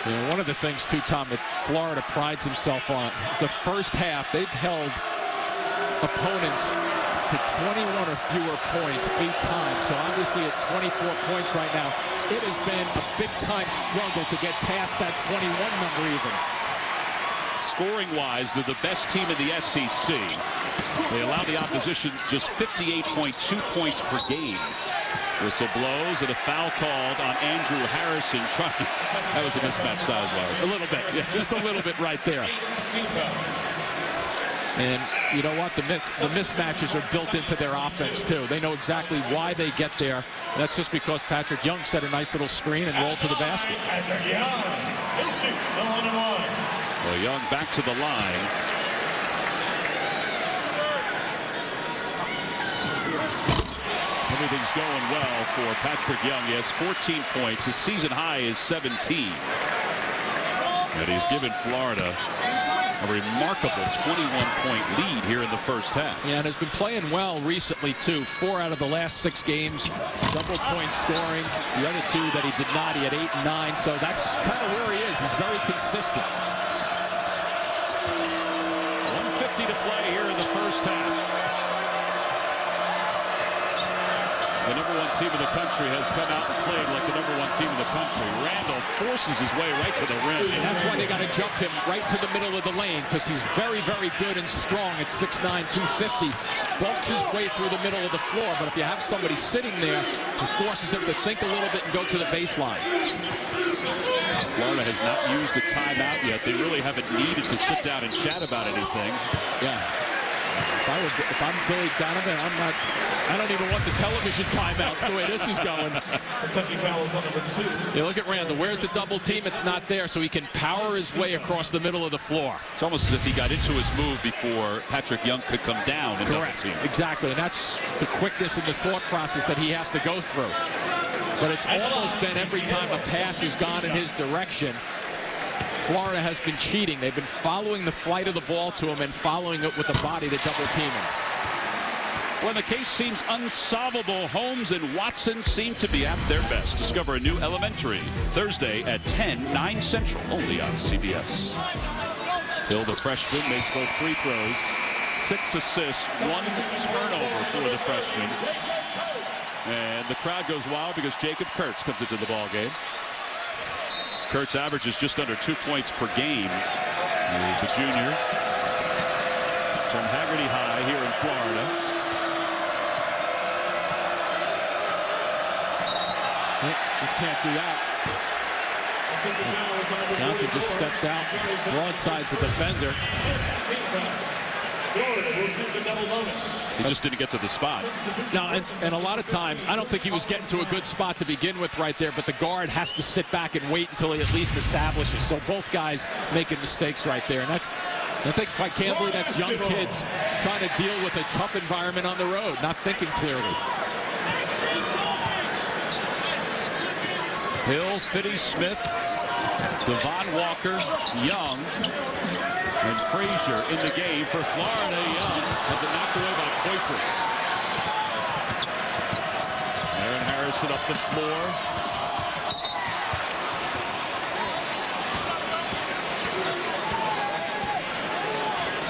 Yeah, one of the things, too, Tom, that Florida prides himself on, the first half, they've held opponents to 21 or fewer points 8 times. So obviously at 24 points right now, it has been a big-time struggle to get past that 21 number even. Scoring-wise, they're the best team in the SEC. They allow the opposition just 58.2 points per game. Whistle blows and a foul called on Andrew Harrison. That was a mismatch size-wise. A little bit, yeah, just a little bit right there. And you know what? The mismatches are built into their offense, too. They know exactly why they get there. That's just because Patrick Young set a nice little screen and rolled to the basket. Well, Young back to the line. Everything's going well for Patrick Young. He has 14 points. His season high is 17. And he's given Florida a remarkable 21-point lead here in the first half. Yeah, and has been playing well recently, too. 4 out of the last 6 games, double-point scoring. The other 2 that he did not, he had 8 and 9. So that's kind of where he is. He's very consistent. 1:50 to play here in the first half. The #1 team in the country has come out and played like the #1 team in the country. Randall forces his way right to the rim. And that's why they got to jump him right to the middle of the lane, because he's very, very good and strong at 6'9", 250. Bulks his way through the middle of the floor, but if you have somebody sitting there, it forces him to think a little bit and go to the baseline. Florida has not used a timeout yet. They really haven't needed to sit down and chat about anything. Yeah. If I'm Billy Donovan, I don't even want the television timeouts the way this is going. Kentucky fouls on number 2. You look at Randall. Where's the double team? It's not there, so he can power his way across the middle of the floor. It's almost as if he got into his move before Patrick Young could come down and double team. Exactly, and that's the quickness and the thought process that he has to go through. But it's almost been every time a pass has gone in his direction, Florida has been cheating. They've been following the flight of the ball to him and following it with the body to double team him. When the case seems unsolvable, Holmes and Watson seem to be at their best. Discover a new Elementary Thursday at 10, 9 Central, only on CBS. Hill, the freshman, makes both free throws. 6 assists, 1 turnover for the freshman. And the crowd goes wild because Jacob Kurtz comes into the ball game. Kurtz averages just under 2 points per game. He's a junior from Haggerty High here in Florida. Just can't do that. Johnson just steps out, broadsides the defender. He just didn't get to the spot. No, and a lot of times, I don't think he was getting to a good spot to begin with right there, but the guard has to sit back and wait until he at least establishes. So both guys making mistakes right there. And that's, I think, quite candidly, that's young kids trying to deal with a tough environment on the road, not thinking clearly. Hill, Finney-Smith, Devon Walker, Young, and Frazier in the game for Florida. Young has it knocked away by Poitras. Aaron Harrison up the floor.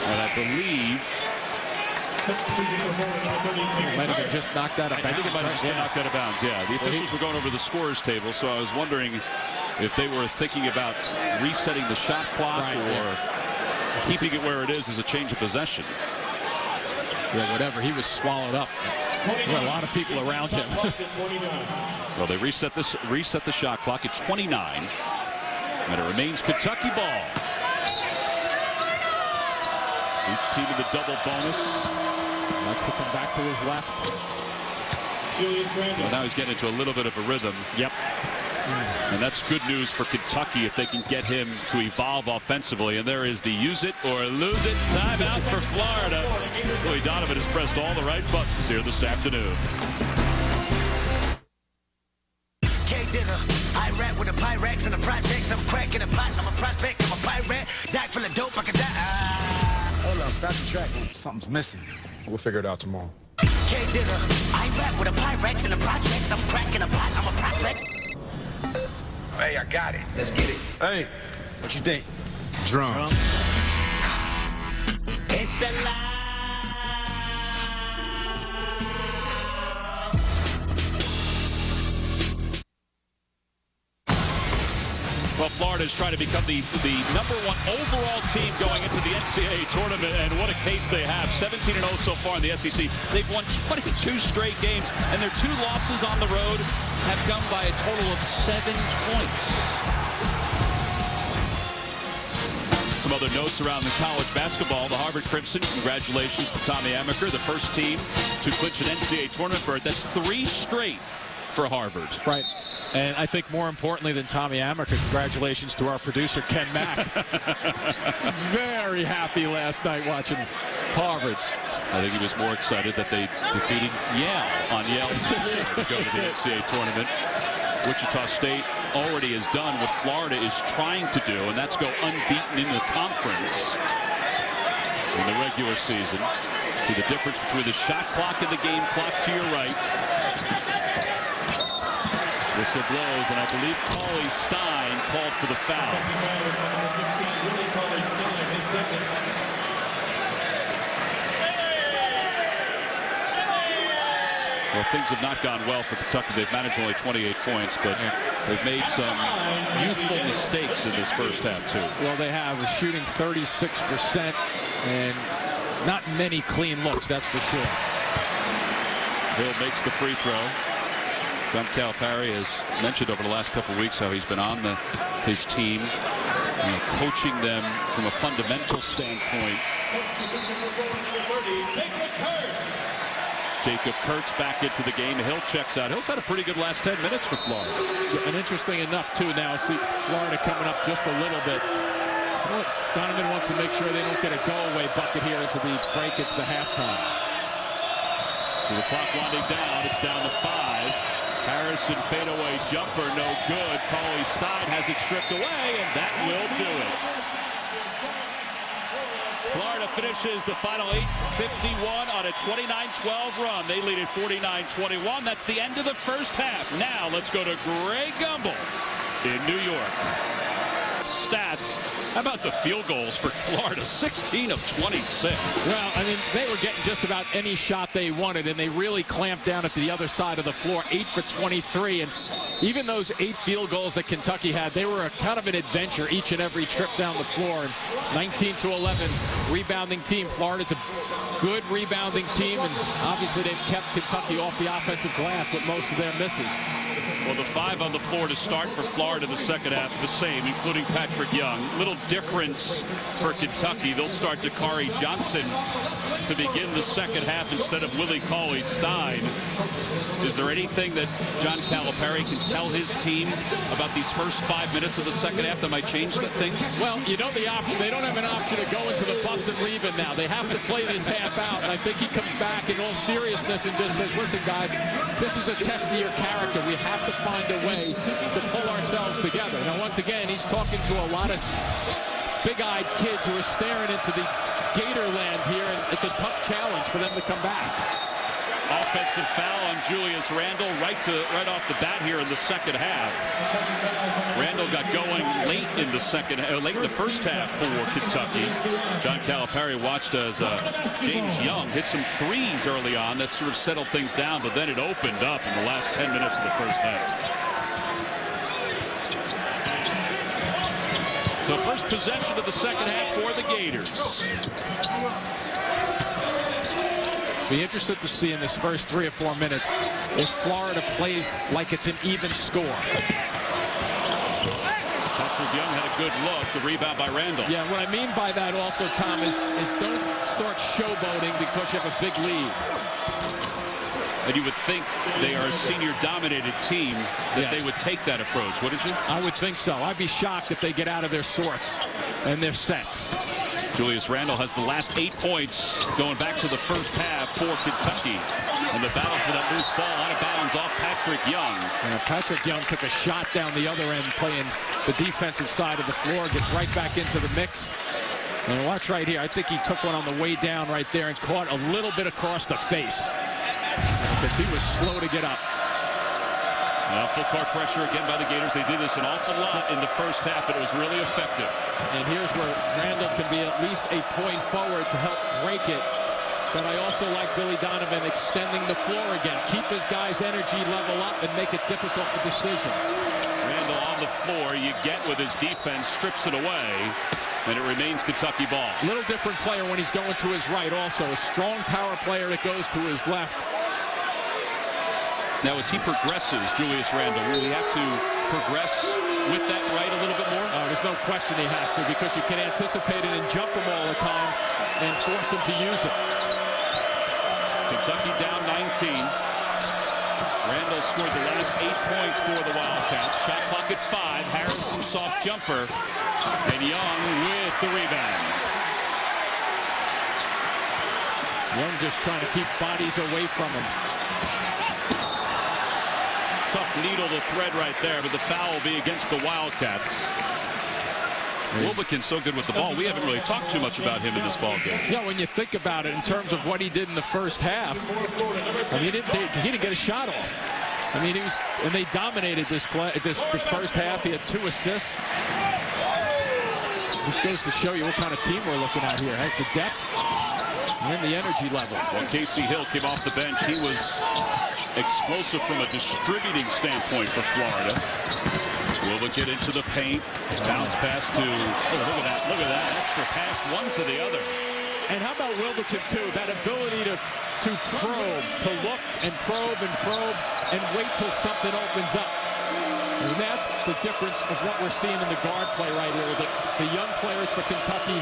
And I believe might have been just knocked out of bounds. I think it might have just been knocked out of bounds, yeah. The officials were going over the scorers table, so I was wondering if they were thinking about resetting the shot clock or keeping it where it is as a change of possession. Yeah, whatever. He was swallowed up. There were a lot of people around him. Well, they reset the shot clock at 29, and it remains Kentucky ball. Each team in the double bonus. Wants to come back to his left. Well, now he's getting into a little bit of a rhythm. Yep. And that's good news for Kentucky if they can get him to evolve offensively. And there is the use it or lose it timeout for Florida. Billy Donovan has pressed all the right buttons here this afternoon. I rap with the Pyrex and the projects. I'm cracking a pot. I'm a prospect. I'm a pirate. Doc full of dope. I can die. Hold up, stop the track. Something's missing. We'll figure it out tomorrow. I rap with a Pyrex and the projects. I'm cracking a pot. I'm a prospect. Hey, I got it. Let's get it. Hey, what you think? Drums. It's a lie. Well, Florida is trying to become the #1 overall team going into the NCAA tournament, and what a case they have. 17-0 so far in the SEC. They've won 22 straight games, and their 2 losses on the road have come by a total of 7 points. Some other notes around the college basketball. The Harvard Crimson, congratulations to Tommy Amaker, the first team to clinch an NCAA tournament berth. That's 3 straight for Harvard. Right. And I think more importantly than Tommy Amaker, congratulations to our producer, Ken Mack. Very happy last night watching Harvard. I think he was more excited that they defeated Yale on Yale's to go to the NCAA tournament. Wichita State already has done what Florida is trying to do, and that's go unbeaten in the conference in the regular season. See the difference between the shot clock and the game clock to your right. Whistle blows, and I believe Cauley Stein called for the foul. Well, things have not gone well for Kentucky. They've managed only 28 points, but they've made some youthful mistakes in this first half, too. Well, they have shooting 36% and not many clean looks, that's for sure. Hill makes the free throw. John Calipari has mentioned over the last couple of weeks how he's been on his team, coaching them from a fundamental standpoint. Jacob Kurtz back into the game. Hill checks out. Hill's had a pretty good last 10 minutes for Florida. And interesting enough, too, now see Florida coming up just a little bit. Donovan wants to make sure they don't get a go-away bucket here into the break into the halftime. So the clock winding down. It's down to 5. Harrison fadeaway jumper, no good. Cauley Stein has it stripped away, and that will do it. Florida finishes the final 8:51 on a 29-12 run. They lead at 49-21. That's the end of the first half. Now let's go to Greg Gumbel in New York. Stats. How about the field goals for Florida? 16 of 26. Well, I mean, they were getting just about any shot they wanted, and they really clamped down at the other side of the floor. 8 for 23, and even those 8 field goals that Kentucky had, they were a kind of an adventure each and every trip down the floor. And 19-11 rebounding team. Florida's a good rebounding team, and obviously they've kept Kentucky off the offensive glass with most of their misses. Well, the 5 on the floor to start for Florida in the second half, the same, including Patrick Young. Little difference for Kentucky. They'll start Dakari Johnson to begin the second half instead of Willie Cauley Stein. Is there anything that John Calipari can tell his team about these first 5 minutes of the second half that might change things? Well, you know the option. They don't have an option to go into the bus and leave it now. They have to play this half out, and I think he comes back in all seriousness and just says, listen, guys, this is a test of your character. We have to find a way to pull ourselves together. Now, once again, he's talking to a lot of big-eyed kids who are staring into the Gator land here, and it's a tough challenge for them to come back. Offensive foul on Julius Randle right off the bat here in the second half. Randle got going late in the first half for Kentucky. John Calipari watched as James Young hit some threes early on that sort of settled things down, but then it opened up in the last 10 minutes of the first half. So first possession of the second half for the Gators. Be interested to see in this first 3 or 4 minutes if Florida plays like it's an even score. Patrick Young had a good look. The rebound by Randle. Yeah, what I mean by that also, Tom, is don't start showboating because you have a big lead. And you would think they are a senior-dominated team that they would take that approach, wouldn't you? I would think so. I'd be shocked if they get out of their sorts and their sets. Julius Randle has the last 8 points going back to the first half for Kentucky. And the battle for that loose ball out of bounds off Patrick Young. Patrick Young took a shot down the other end, playing the defensive side of the floor, gets right back into the mix. And watch right here. I think he took one on the way down right there and caught a little bit across the face because he was slow to get up. Full court pressure again by the Gators. They did this an awful lot in the first half, but it was really effective. And here's where Randall can be at least a point forward to help break it. But I also like Billy Donovan extending the floor again. Keep his guys' energy level up and make it difficult for decisions. Randall on the floor. You get with his defense, strips it away, and it remains Kentucky ball. A little different player when he's going to his right also. A strong power player that goes to his left. Now, as he progresses, Julius Randall, will he have to progress with that right a little bit more? Oh, there's no question he has to, because you can anticipate it and jump him all the time and force him to use it. Kentucky down 19. Randall scored the last 8 points for the Wildcats. Shot clock at 5. Harrison soft jumper. And Young with the rebound. Young just trying to keep bodies away from him. Tough needle to thread right there, but the foul will be against the Wildcats. Wilbekin's so good with the ball. We haven't really talked too much about him in this ball game. Yeah, when you think about it in terms of what he did in the first half, I mean, he didn't get a shot off. I mean, and they dominated this first half. He had 2 assists. Which goes to show you what kind of team we're looking at here. Has the depth and the energy level. Well, Casey Hill came off the bench. He was explosive from a distributing standpoint for Florida. Wilbekin into the paint. Bounce pass to, look at that. Extra pass, one to the other. And how about Wilbekin, too? That ability to probe, to look and probe and wait till something opens up. And that's the difference of what we're seeing in the guard play right here. The young players for Kentucky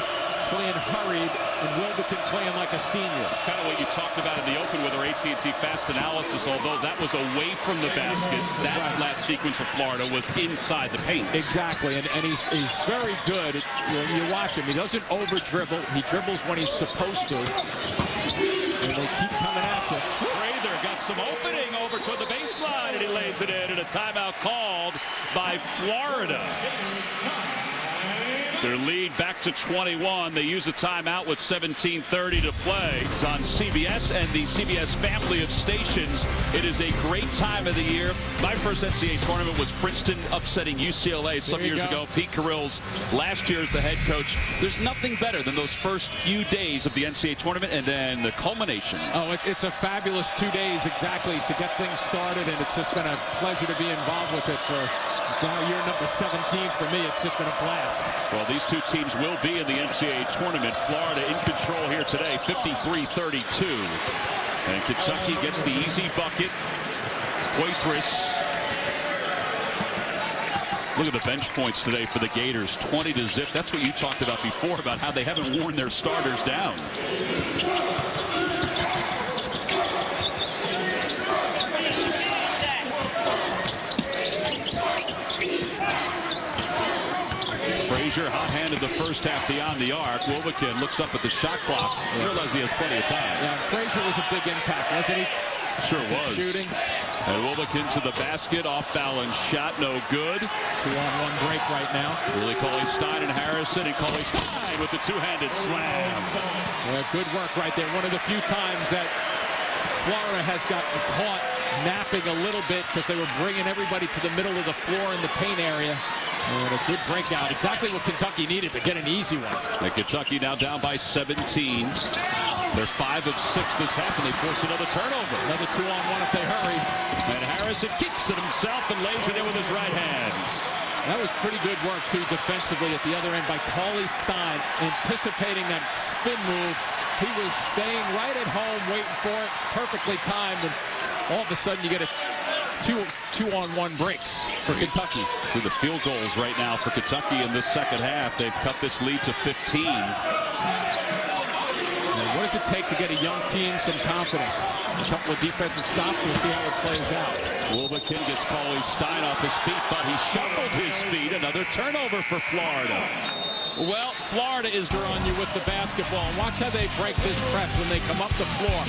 playing hurried, and Wilbekin playing like a senior. It's kind of what you talked about in the open with our AT&T fast analysis, although that was away from the basket. That last sequence for Florida was inside the paint. Exactly, and he's very good. You watch him. He doesn't over-dribble. He dribbles when he's supposed to. And they keep coming at you. Prather got some opening over to the baseline, and he lays it in, and a timeout called by Florida. Their lead back to 21. They use a timeout with 17:30 to play. It's on CBS and the CBS family of stations. It is a great time of the year. My first NCAA tournament was Princeton upsetting UCLA some years ago. Pete Carrill's last year as the head coach. There's nothing better than those first few days of the NCAA tournament and then the culmination. Oh, it's a fabulous 2 days exactly to get things started, and it's just been a pleasure to be involved with it for now year number 17 for me. It's just been a blast. Well, these two teams will be in the NCAA tournament. Florida in control here today, 53-32. And Kentucky gets the easy bucket. Poitras. Look at the bench points today for the Gators, 20 to zip. That's what you talked about before, about how they haven't worn their starters down. Frazier hot-handed the first half beyond the arc. Wilbekin looks up at the shot clock. Realizes he has plenty of time. Yeah, Frazier was a big impact, wasn't he? Sure was. Shooting. And Wilbekin to the basket, off-balance shot, no good. 2-on-1 break right now. Willie Cauley-Stein and Harrison, and Cauley-Stein with the two-handed slam. Yeah, good work right there. One of the few times that Florida has gotten caught napping a little bit because they were bringing everybody to the middle of the floor in the paint area. And a good breakout. Exactly what Kentucky needed to get an easy one. And Kentucky now down by 17. They're 5 of 6 this half, and they force another turnover. Another 2-on-1 if they hurry. And Harrison keeps it himself and lays it in with his right hands. That was pretty good work, too, defensively at the other end by Cauley-Stein, anticipating that spin move. He was staying right at home, waiting for it, perfectly timed, and all of a sudden you get a two-on-1 breaks for Kentucky. See the field goals right now for Kentucky in this second half. They've cut this lead to 15. What does it take to get a young team some confidence? A couple of defensive stops, we'll see how it plays out. Wilbekin gets Cauley-Stein off his feet, but he shuffled his feet. Another turnover for Florida. Well, Florida is on you with the basketball. Watch how they break this press when they come up the floor.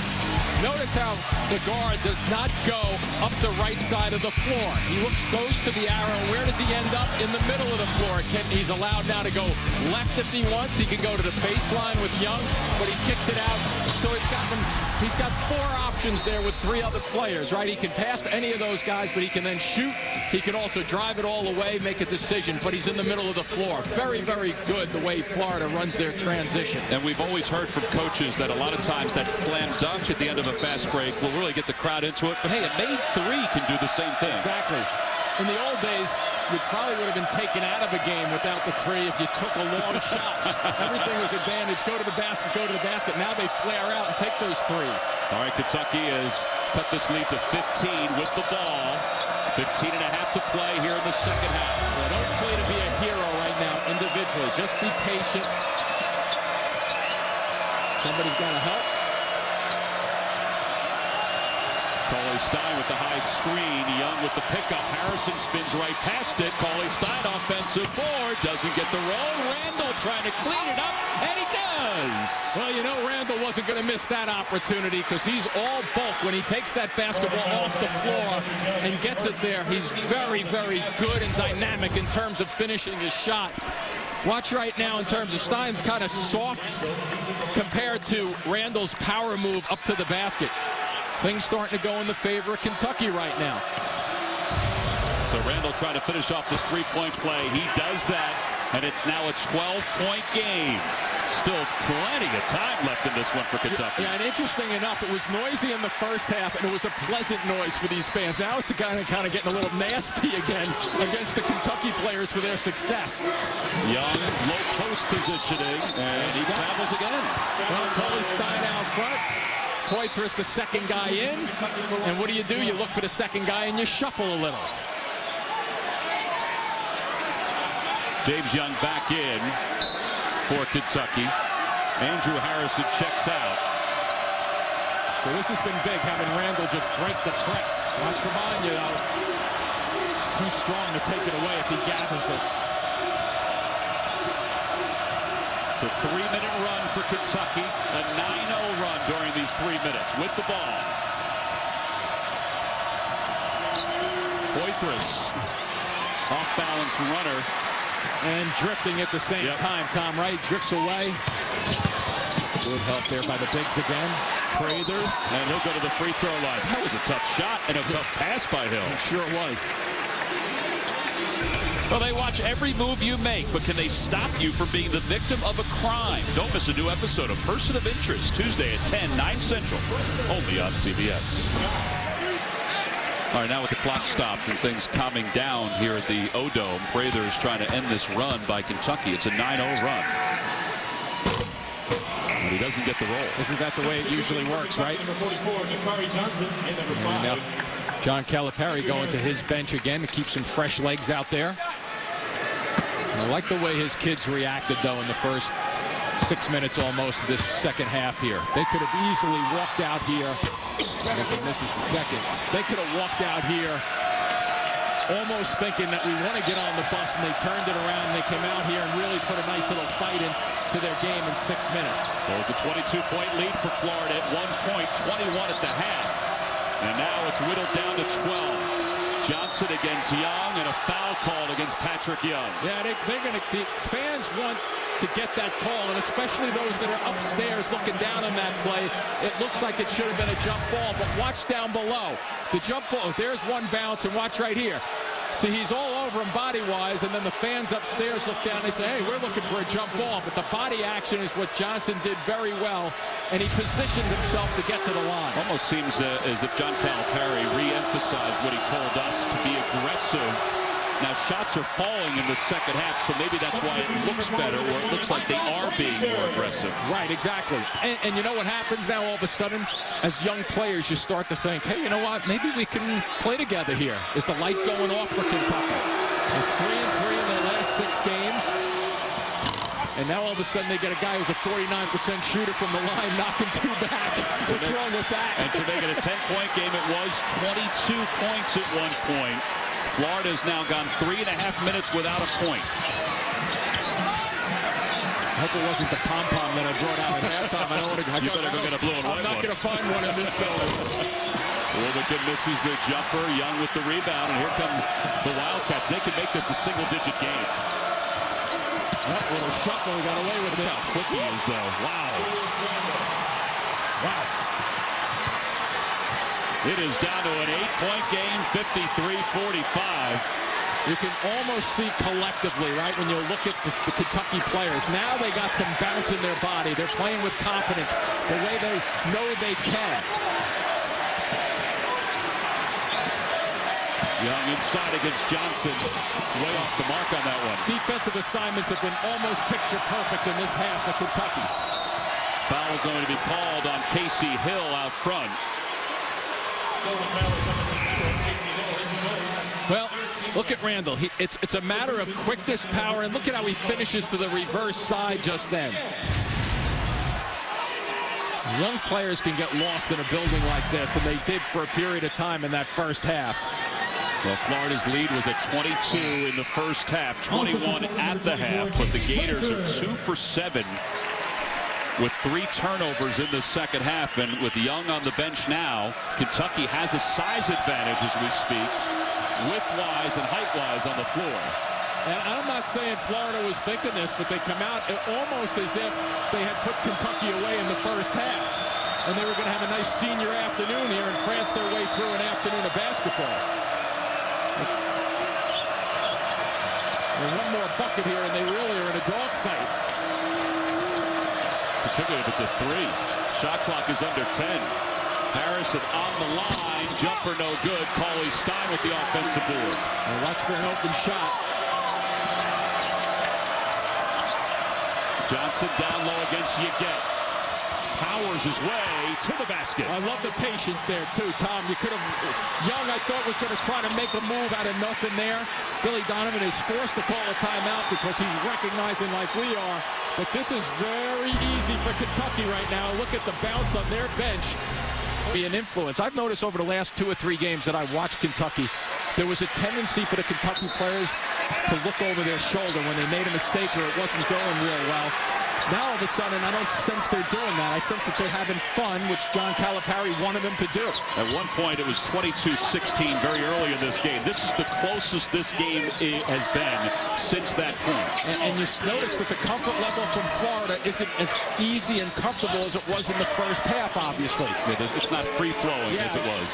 Notice how the guard does not go up the right side of the floor. He goes to the arrow. Where does he end up? In the middle of the floor. He's allowed now to go left if he wants. He can go to the baseline with Young, but he kicks it out. So he's got 4 options there with 3 other players, right? He can pass to any of those guys, but he can then shoot. He can also drive it all the way, make a decision, but he's in the middle of the floor. Very, very good the way Florida runs their transition. And we've always heard from coaches that a lot of times that slam dunk at the end of a fast break will really get the crowd into it. But hey, a made 3 can do the same thing. Exactly. In the old days, you probably would have been taken out of a game without the 3 if you took a long shot. Everything was advantage. Go to the basket, go to the basket. Now they flare out and take those 3s. All right, Kentucky has cut this lead to 15 with the ball. 15 and a half to play here in the second half. Well, don't play to be a hero right now individually. Just be patient. Somebody's got to help. Cauley-Stein with the high screen. Young with the pickup. Harrison spins right past it. Cauley-Stein offensive board. Doesn't get the roll. Randall trying to clean it up, and he does. Well, you know, Randall wasn't going to miss that opportunity because he's all bulk. When he takes that basketball off the floor and gets it there, he's very, very good and dynamic in terms of finishing his shot. Watch right now in terms of Stein's kind of soft compared to Randall's power move up to the basket. Things starting to go in the favor of Kentucky right now. So Randall trying to finish off this 3-point play. He does that, and it's now a 12-point game. Still plenty of time left in this one for Kentucky. Yeah, and interesting enough, it was noisy in the first half, and it was a pleasant noise for these fans. Now it's kind of getting a little nasty again against the Kentucky players for their success. Young, low post positioning, and he travels again. Well, Cauley-Stein out front. Poitras the second guy in, and what do? You look for the second guy and you shuffle a little. James Young back in for Kentucky. Andrew Harrison checks out. So this has been big, having Randall just break the press. Watch for Manya, though. It's too strong to take it away if he gathers it. It's a 3-minute run for Kentucky, a 9-0 run during these 3 minutes with the ball. Poitras, off-balance runner. And drifting at the same time. Tom Wright drifts away. Good help there by the bigs again. Prather. And he'll go to the free throw line. That was a tough shot and a tough pass by Hill. Sure it was. Well, they watch every move you make, but can they stop you from being the victim of a crime? Don't miss a new episode of Person of Interest, Tuesday at 10, 9 Central, only on CBS. All right, now with the clock stopped and things calming down here at the O-Dome, Prather is trying to end this run by Kentucky. It's a 9-0 run. But he doesn't get the roll. Isn't that the way it usually works, right? Number 44, Nikari Johnson, in number 5. Now, John Calipari going to his bench again to keep some fresh legs out there. I like the way his kids reacted, though, in the first 6 minutes almost of this second half here. They could have easily walked out here. I guess he misses the second. They could have walked out here almost thinking that we want to get on the bus, and they turned it around, and they came out here and really put a nice little fight into their game in 6 minutes. Well, it's a 22-point lead for Florida at 1 point, 21 at the half. And now it's whittled down to 12. Johnson against Young, and a foul call against Patrick Young. Yeah, the fans want to get that call, and especially those that are upstairs looking down on that play. It looks like it should have been a jump ball, but watch down below. The jump ball, there's one bounce, and watch right here. See, he's all over him body-wise, and then the fans upstairs look down. They say, hey, we're looking for a jump ball. But the body action is what Johnson did very well, and he positioned himself to get to the line. Almost seems as if John Calipari re-emphasized what he told us, to be aggressive. Now, shots are falling in the second half, so maybe that's why it looks better, or it looks like they are being more aggressive. Right, exactly. And you know what happens now all of a sudden? As young players, you start to think, hey, you know what? Maybe we can play together here. Is the light going off for Kentucky? They're 3-3 in their last 6 games. And now all of a sudden they get a guy who's a 49% shooter from the line, knocking 2 back. What's wrong with that? And to make it a 10-point game, it was 22 points at one point. Florida's now gone 3.5 minutes without a point. I hope it wasn't the pom-pom that I brought out at halftime. I don't want to. You better go get a blue and white one. I'm not going to find one in this building. Wildcats misses the jumper. Young with the rebound, and here come the Wildcats. They can make this a single-digit game. That little shuffle got away with it. How quick he is, though. Wow. Wow. It is down to an 8-point game, 53-45. You can almost see collectively, right, when you look at the Kentucky players. Now they got some bounce in their body. They're playing with confidence, the way they know they can. Young inside against Johnson. Way off the mark on that one. Defensive assignments have been almost picture perfect in this half for Kentucky. Foul is going to be called on Casey Hill out front. Well, look at Randall. It's a matter of quickness, power, and look at how he finishes to the reverse side just then. Young players can get lost in a building like this, and they did for a period of time in that first half. Well, Florida's lead was at 22 in the first half, 21 at the half, but the Gators are 2 for 7 with 3 turnovers in the second half. And with Young on the bench now, Kentucky has a size advantage as we speak, width-wise and height-wise on the floor. And I'm not saying Florida was thinking this, but they come out almost as if they had put Kentucky away in the first half. And they were going to have a nice senior afternoon here and prance their way through an afternoon of basketball. And one more bucket here, and they really are in a dogfight. Particularly if it's a 3. Shot clock is under 10. Harrison on the line. Jumper no good. Cauley Stein with the offensive board. And watch for an open shot. Johnson down low against Yeget. Powers his way to the basket. I love the patience there, too, Tom. You could have... Young, I thought, was going to try to make a move out of nothing there. Billy Donovan is forced to call a timeout because he's recognizing like we are. But this is very easy for Kentucky right now. Look at the bounce on their bench. Be an influence. I've noticed over the last 2 or 3 games that I watched Kentucky, there was a tendency for the Kentucky players to look over their shoulder when they made a mistake or it wasn't going real well. Now, all of a sudden, I don't sense they're doing that. I sense that they're having fun, which John Calipari wanted them to do. At one point, it was 22-16 very early in this game. This is the closest this game has been since that point. And you notice that the comfort level from Florida isn't as easy and comfortable as it was in the first half, obviously. It's not free-flowing as it was.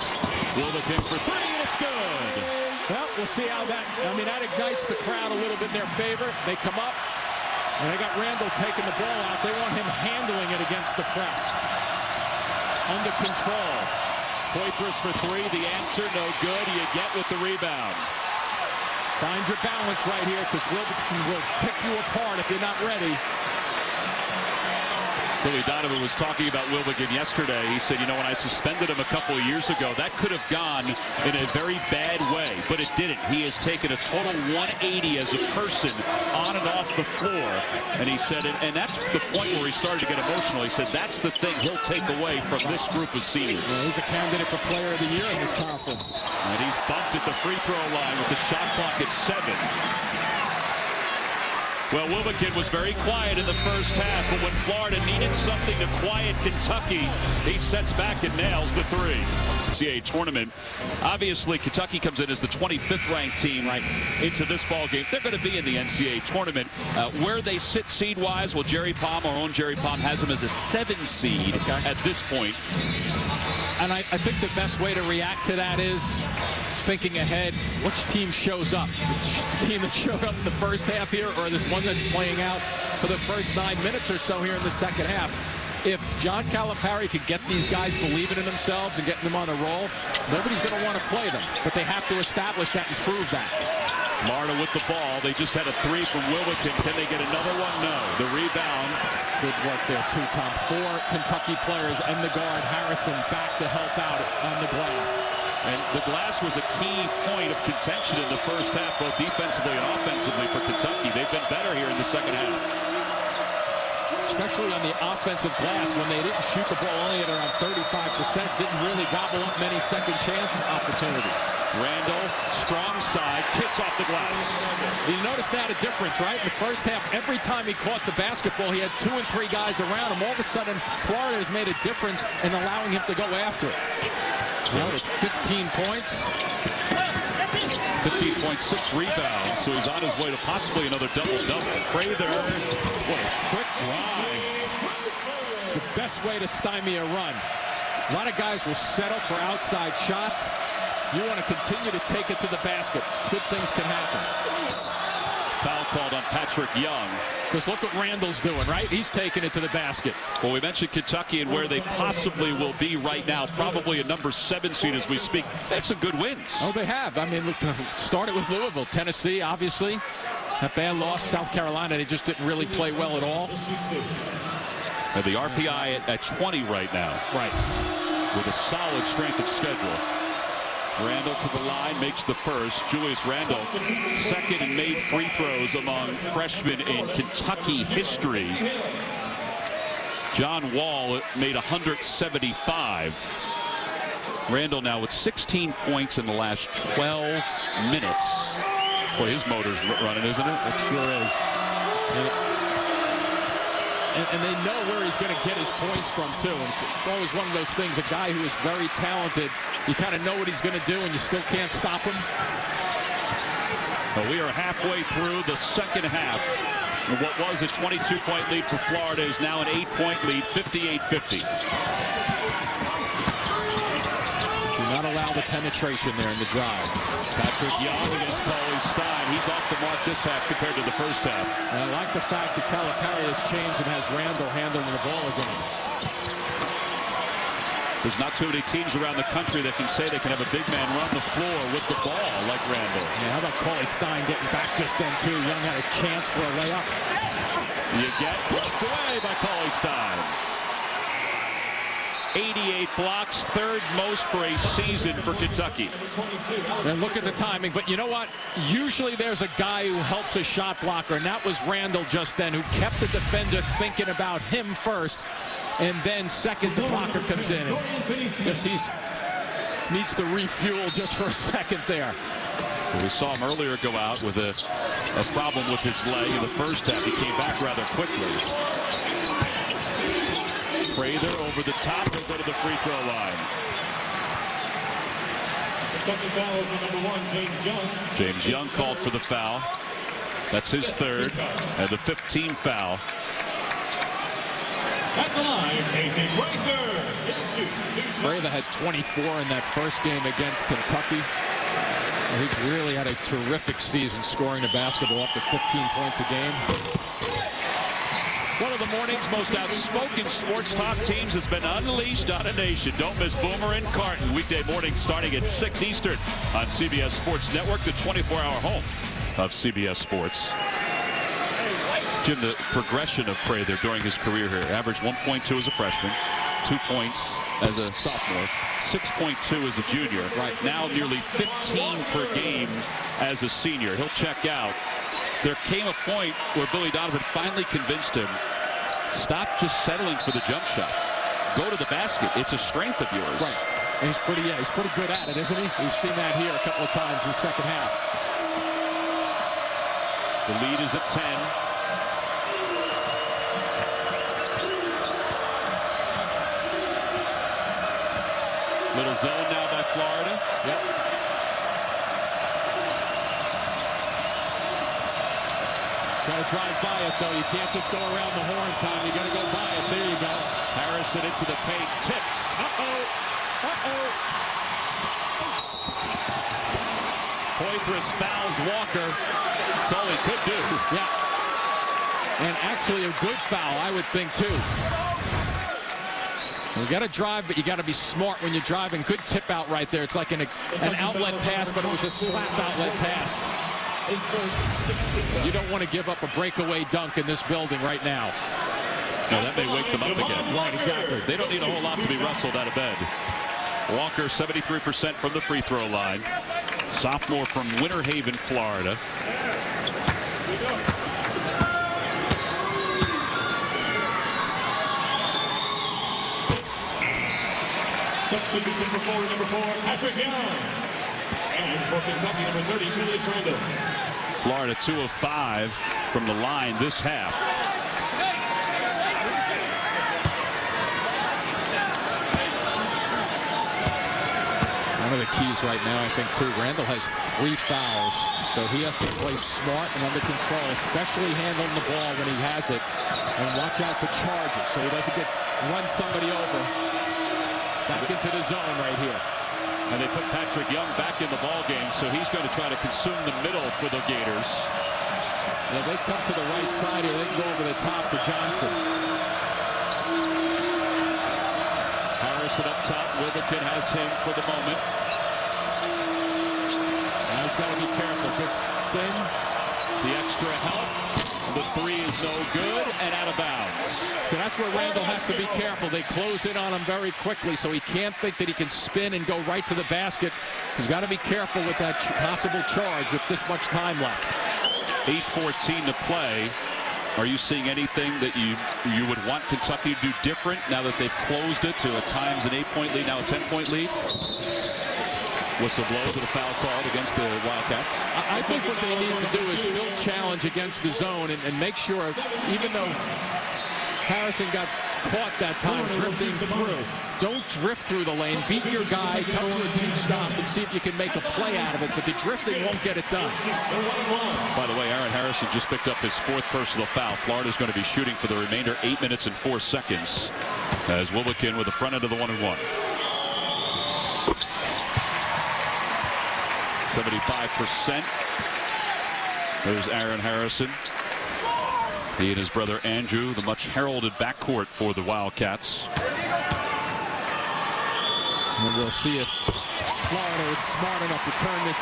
Wildcats for 3, and it's good. Well, we'll see how that ignites the crowd a little bit in their favor. They come up. And they got Randall taking the ball out. They want him handling it against the press. Under control. Poitras for 3. The answer, no good. Yeget with the rebound. Find your balance right here because we'll pick you apart if you're not ready. Billy Donovan was talking about Wildcats yesterday. He said, you know, when I suspended him a couple of years ago, that could have gone in a very bad way, but it didn't. He has taken a total 180 as a person on and off the floor. And he said, and that's the point where he started to get emotional. He said, that's the thing he'll take away from this group of seniors. Well, he's a candidate for Player of the Year in this conference. And he's bumped at the free throw line with the shot clock at 7. Well, Wildcats was very quiet in the first half, but when Florida needed something to quiet Kentucky, he sets back and nails the 3. NCAA tournament. Obviously, Kentucky comes in as the 25th ranked team into this ball game. They're going to be in the NCAA tournament. Where they sit seed-wise, well, Jerry Palm, our own Jerry Palm, has them as a 7 seed at this point. And I think the best way to react to that is thinking ahead, which team shows up? The team that showed up in the first half here, or this one that's playing out for the first 9 minutes or so here in the second half. If John Calipari could get these guys believing in themselves and getting them on a roll, nobody's going to want to play them. But they have to establish that and prove that. Florida with the ball. They just had a 3 from Wildcats. Can they get another one? No. The rebound. Good work there, too, Tom. 4 Kentucky players and the guard, Harrison, back to help out on the glass. And the glass was a key point of contention in the first half, both defensively and offensively for Kentucky. They've been better here in the second half. Especially on the offensive glass when they didn't shoot the ball only at around 35%, didn't really gobble up many second chance opportunities. Randall Strong side, kiss off the glass. You notice that a difference, right? In the first half, every time he caught the basketball, he had 2 and 3 guys around him. All of a sudden, Florida has made a difference in allowing him to go after it. Now at 15 points. 15.6 rebounds, so he's on his way to possibly another double-double. Prather, what a quick drive. It's the best way to stymie a run. A lot of guys will settle for outside shots. You want to continue to take it to the basket. Good things can happen. Foul called on Patrick Young. Because look what Randall's doing, right? He's taking it to the basket. Well, we mentioned Kentucky and where they possibly will be right now. Probably a number 7 seed as we speak. They had some good wins. Oh, they have. I mean, look, started with Louisville. Tennessee, obviously. That bad loss. South Carolina, they just didn't really play well at all. And the RPI at 20 right now. Right. With a solid strength of schedule. Randall to the line, makes the first. Julius Randall, second in made free throws among freshmen in Kentucky history. John Wall made 175. Randall now with 16 points in the last 12 minutes. Boy, his motor's running, isn't it? It sure is. And they know where he's going to get his points from, too. And it's always one of those things, a guy who is very talented, you kind of know what he's going to do, and you still can't stop him. Well, we are halfway through the second half. And what was a 22-point lead for Florida is now an 8-point lead, 58-50. Do not allow the penetration there in the drive. Patrick Young against Cauley Stein. He's off the mark this half compared to the first half. And I like the fact that Calipari has changed and has Randall handling the ball again. There's not too many teams around the country that can say they can have a big man run the floor with the ball like Randall. Yeah, how about Cauley Stein getting back just then, too? Young had a chance for a layup. You get blocked away by Cauley Stein. 88 blocks, third most for a season for Kentucky. And look at the timing, but you know what? Usually there's a guy who helps a shot blocker, and that was Randall just then, who kept the defender thinking about him first, and then second, the blocker comes in. And guess he needs to refuel just for a second there. Well, we saw him earlier go out with a problem with his leg in the first half. He came back rather quickly. Prather over the top and go to the free throw line. Kentucky fouls on number 1, James Young. James Young called for the foul. That's his third. And the 15th foul. At the line, Casey Prather. Prather had 24 in that first game against Kentucky. He's really had a terrific season, scoring the basketball up to 15 points a game. One of the morning's most outspoken sports talk teams has been unleashed on a nation. Don't miss Boomer and Carton. Weekday mornings starting at 6 Eastern on CBS Sports Network, the 24-hour home of CBS Sports. Jim, the progression of Prather during his career here, averaged 1.2 as a freshman, 2 points as a sophomore, 6.2 as a junior. Right now, nearly 15 per game as a senior. He'll check out. There came a point where Billy Donovan finally convinced him, stop just settling for the jump shots. Go to the basket. It's a strength of yours. Right. And he's pretty good at it, isn't he? We've seen that here a couple of times in the second half. The lead is at 10. Little zone now by Florida. Yep. Got to drive by it, though. You can't just go around the horn, Tom. You got to go by it. There you go. Harrison into the paint. Tips. Poitras fouls Walker. That's all he could do. Yeah. And actually a good foul, I would think, too. You got to drive, but you got to be smart when you're driving. Good tip out right there. It's like an outlet pass, but it was a slap outlet pass. You don't want to give up a breakaway dunk in this building right now. No, that may wake them up again. Right, exactly. They don't need a whole lot to be wrestled out of bed. Walker, 73% from the free throw line. Sophomore from Winter Haven, Florida. Substitution for number 4, Patrick Young. And line for Kentucky, number 30, Julius Randle. Florida 2 of 5 from the line this half. One of the keys right now, I think, too, Randall has 3 fouls, so he has to play smart and under control, especially handling the ball when he has it, and watch out for charges so he doesn't run somebody over. Back into the zone right here. And they put Patrick Young back in the ball game, so he's going to try to consume the middle for the Gators. Yeah, they come to the right side here. They can go over the top to Johnson. Harrison up top. Wildcats has him for the moment. Now he's got to be careful. Good spin. The extra help. The 3 is no good and out of bounds. So that's where Randall has to be careful. They close in on him very quickly, so he can't think that he can spin and go right to the basket. He's got to be careful with that possible charge with this much time left. 8:14 to play. Are you seeing anything that you would want Kentucky to do different now that they've closed it to at times an 8-point lead, now a 10-point lead? Whistle blows with a foul called against the Wildcats. I think what they need to do is still challenge against the zone and make sure, even though Harrison got caught that time drifting through, don't drift through the lane. Beat your guy, come to a 2-stop, and see if you can make a play out of it. But the drifting won't get it done. By the way, Aaron Harrison just picked up his 4th personal foul. Florida's going to be shooting for the remainder 8 minutes and 4 seconds. As Wildcats with the front end of the 1-and-1. 75%. There's Aaron Harrison. He and his brother Andrew, the much heralded backcourt for the Wildcats. And we'll see if Florida is smart enough to turn this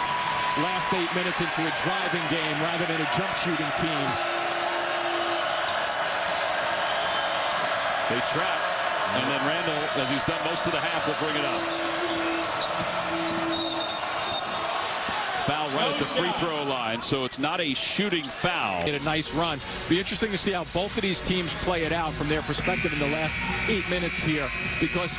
last 8 minutes into a driving game rather than a jump shooting team. They trap, and then Randall, as he's done most of the half, will bring it up. Foul right at the free throw line, so it's not a shooting foul. Get a nice run. Be interesting to see how both of these teams play it out from their perspective in the last 8 minutes here, because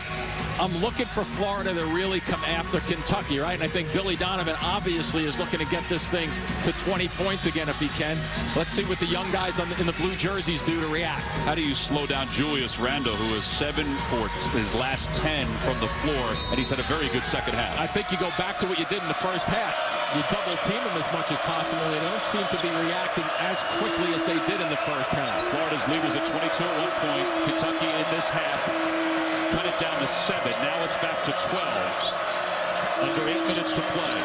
I'm looking for Florida to really come after Kentucky, right? And I think Billy Donovan obviously is looking to get this thing to 20 points again if he can. Let's see what the young guys in the blue jerseys do to react. How do you slow down Julius Randle, who is 7 for his last 10 from the floor, and he's had a very good second half? I think you go back to what you did in the first half. You double team them as much as possible. They don't seem to be reacting as quickly as they did in the first half. Florida's lead was at 22 at one point. Kentucky in this half cut it down to 7. Now it's back to 12. Under 8 minutes to play.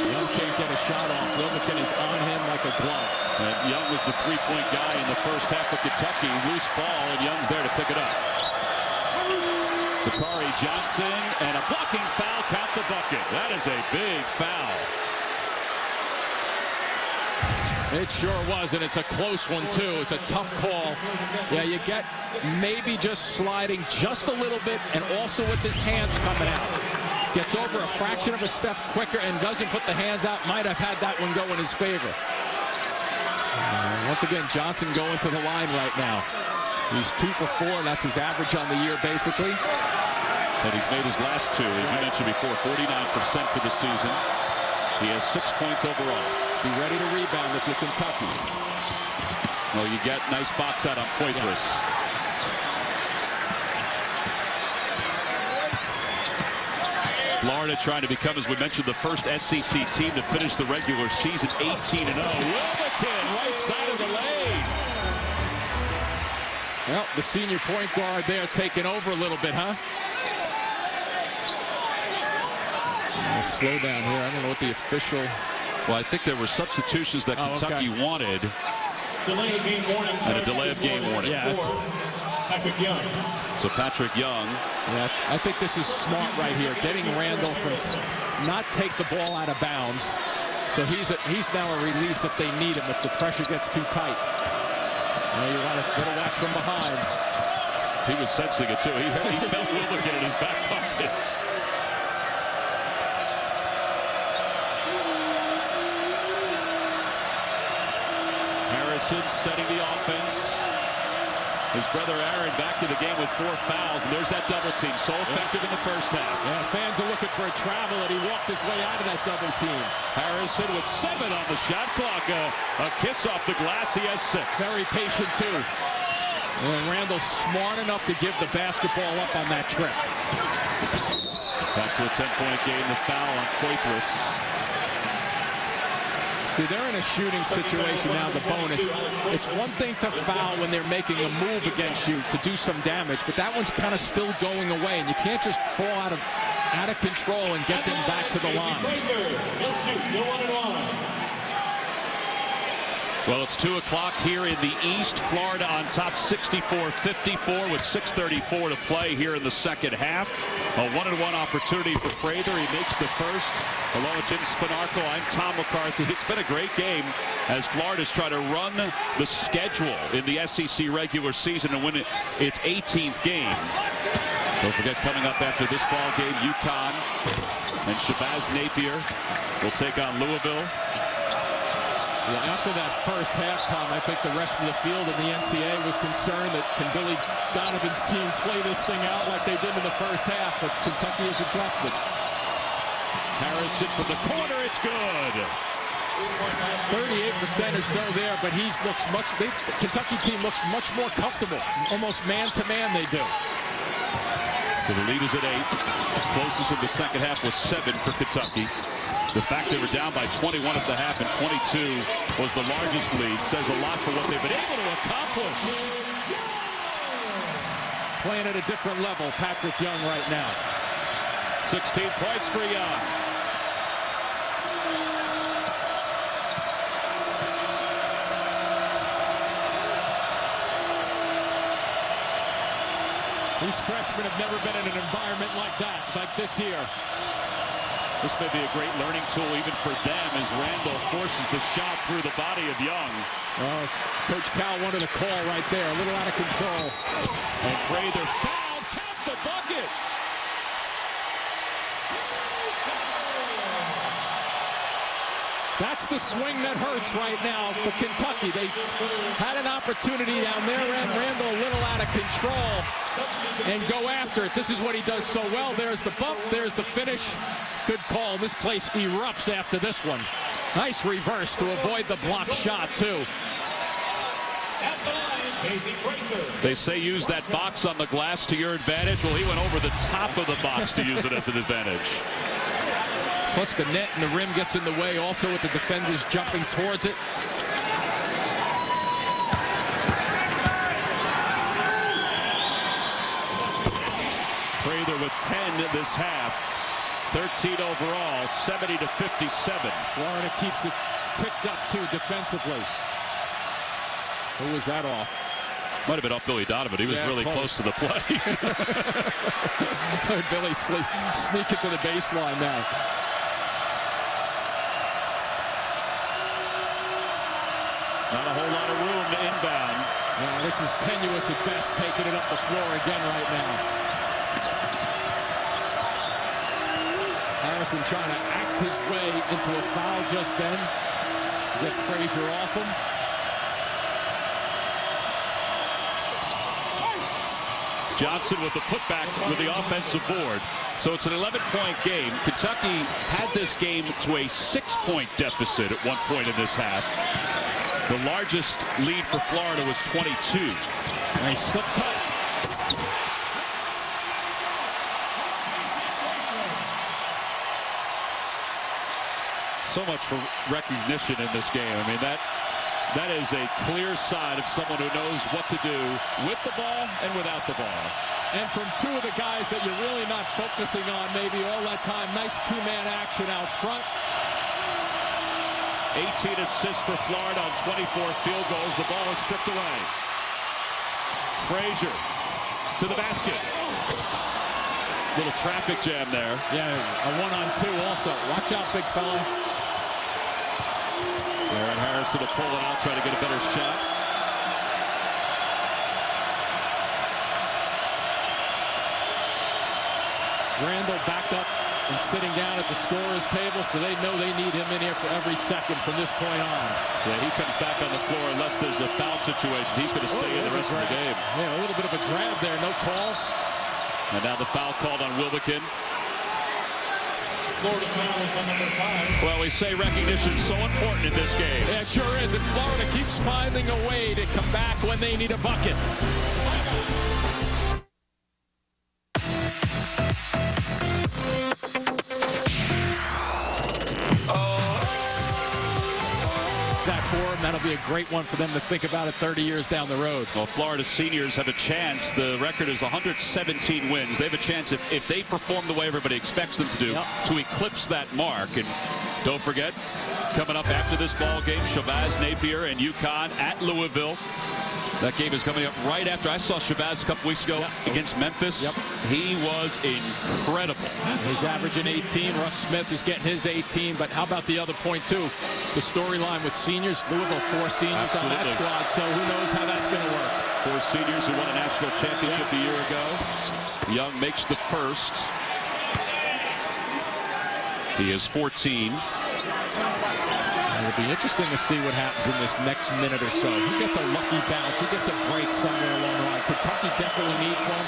Young can't get a shot off. Wildcats is on him like a glove. And Young was the 3-point guy in the first half of Kentucky. Loose ball, and Young's there to pick it up. Dakari Johnson, and a blocking foul, count the bucket. That is a big foul. It sure was, and it's a close one, too. It's a tough call. Yeah, you get maybe just sliding just a little bit, and also with his hands coming out. Gets over a fraction of a step quicker and doesn't put the hands out. Might have had that one go in his favor. Once again, Johnson going to the line right now. He's 2 for 4, and that's his average on the year, basically. And he's made his last 2, as you mentioned before, 49% for the season. He has 6 points overall. Be ready to rebound if you're Kentucky. Well, you get nice box out on Poitras. Florida trying to become, as we mentioned, the first SEC team to finish the regular season 18-0. Wildcats, right side of the lane. Well, the senior point guard there taking over a little bit, huh? Slow down here. I don't know what the official... Well, I think there were substitutions that Kentucky wanted. Delay of game warning. And a delay of game warning. Yeah, Patrick Young. So Patrick Young. Yeah, I think this is smart right here. Getting Randall from not take the ball out of bounds. So he's now a release if they need him, if the pressure gets too tight. You want to watch from behind. He was sensing it, too. He felt Wildcats in his back pocket. Harrison setting the offense. His brother Aaron back to the game with 4 fouls, and there's that double team. So effective in the first half. Yeah, fans are looking for a travel, and he walked his way out of that double team. Harrison with 7 on the shot clock. A kiss off the glass. He has 6. Very patient, too. And Randall smart enough to give the basketball up on that trip. Back to a 10-point game. The foul on Quaithless. See, they're in a shooting situation now, the bonus. It's one thing to foul when they're making a move against you to do some damage, but that one's kind of still going away, and you can't just fall out of control and get them back to the line. Well, it's 2 o'clock here in the East. Florida on top 64-54 with 6:34 to play here in the second half. A 1-and-1 opportunity for Prather. He makes the first. Along with Jim Spinarco, I'm Tom McCarthy. It's been a great game as Florida's trying to run the schedule in the SEC regular season and win its 18th game. Don't forget, coming up after this ball game, UConn and Shabazz Napier will take on Louisville. Yeah, after that first halftime, I think the rest of the field in the NCAA was concerned that can Billy Donovan's team play this thing out like they did in the first half, but Kentucky has adjusted. Harrison from the corner, it's good. 38% or so there, but Kentucky team looks much more comfortable, almost man-to-man they do. So the lead is at 8. Closest in the second half was 7 for Kentucky. The fact they were down by 21 at the half and 22 was the largest lead says a lot for what they've been able to accomplish. Playing at a different level, Patrick Young right now. 16 points for Young. These freshmen have never been in an environment like that, like this year. This may be a great learning tool even for them as Randall forces the shot through the body of Young. Oh, Coach Cal wanted a call right there, a little out of control. And Prather fouled, count the bucket. That's the swing that hurts right now for Kentucky. They had an opportunity down their end. Randall a little out of control and go after it. This is what he does so well. There's the bump. There's the finish. Good call. This place erupts after this one. Nice reverse to avoid the block shot, too. They say use that box on the glass to your advantage. Well, he went over the top of the box to use it as an advantage. Plus the net and the rim gets in the way, also with the defenders jumping towards it. Prather with 10 this half. 13 overall, 70-57. Florida keeps it ticked up, too, defensively. Who was that off? Might have been off Billy Donovan. He was really close to the play. Billy sneaking to the baseline now. Not a whole lot of room to inbound. This is tenuous at best, taking it up the floor again right now. Harrison trying to act his way into a foul just then. Get Frazier off him. Johnson with the putback with the offensive board. So it's an 11-point game. Kentucky had this game to a 6-point deficit at one point in this half. The largest lead for Florida was 22. Nice slip cut. So much for recognition in this game. I mean, that is a clear sign of someone who knows what to do with the ball and without the ball. And from two of the guys that you're really not focusing on maybe all that time. Nice two-man action out front. 18 assists for Florida on 24 field goals. The ball is stripped away. Frazier to the basket. Little traffic jam there. Yeah, a 1-on-2 also. Watch out, big fella. Aaron Harrison to pull it out, try to get a better shot. Randall backed up and sitting down at the scorer's table, so they know they need him in here for every second from this point on. Yeah, he comes back on the floor unless there's a foul situation. He's going to stay in the rest of the game. Yeah, a little bit of a grab there, no call. And now the foul called on Wilbekin. Florida foul is on number 5. Well, we say recognition's so important in this game. Yeah, it sure is, and Florida keeps finding a way to come back when they need a bucket. That for them, that'll be a great one for them to think about it 30 years down the road. Well, Florida seniors have a chance. The record is 117 wins. They have a chance, if they perform the way everybody expects them to do, to eclipse that mark. And don't forget, coming up after this ball game, Shabazz Napier and UConn at Louisville. That game is coming up right after. I saw Shabazz a couple weeks ago against Memphis. He was incredible. He's averaging 18. Russ Smith is getting his 18. But how about the other point, too? The storyline with seniors. Louisville, 4 seniors on that squad. So who knows how that's going to work. 4 seniors who won a national championship a year ago. Young makes the first. He is 14. It'll be interesting to see what happens in this next minute or so. He gets a lucky bounce. He gets a break somewhere along the line. Kentucky definitely needs one.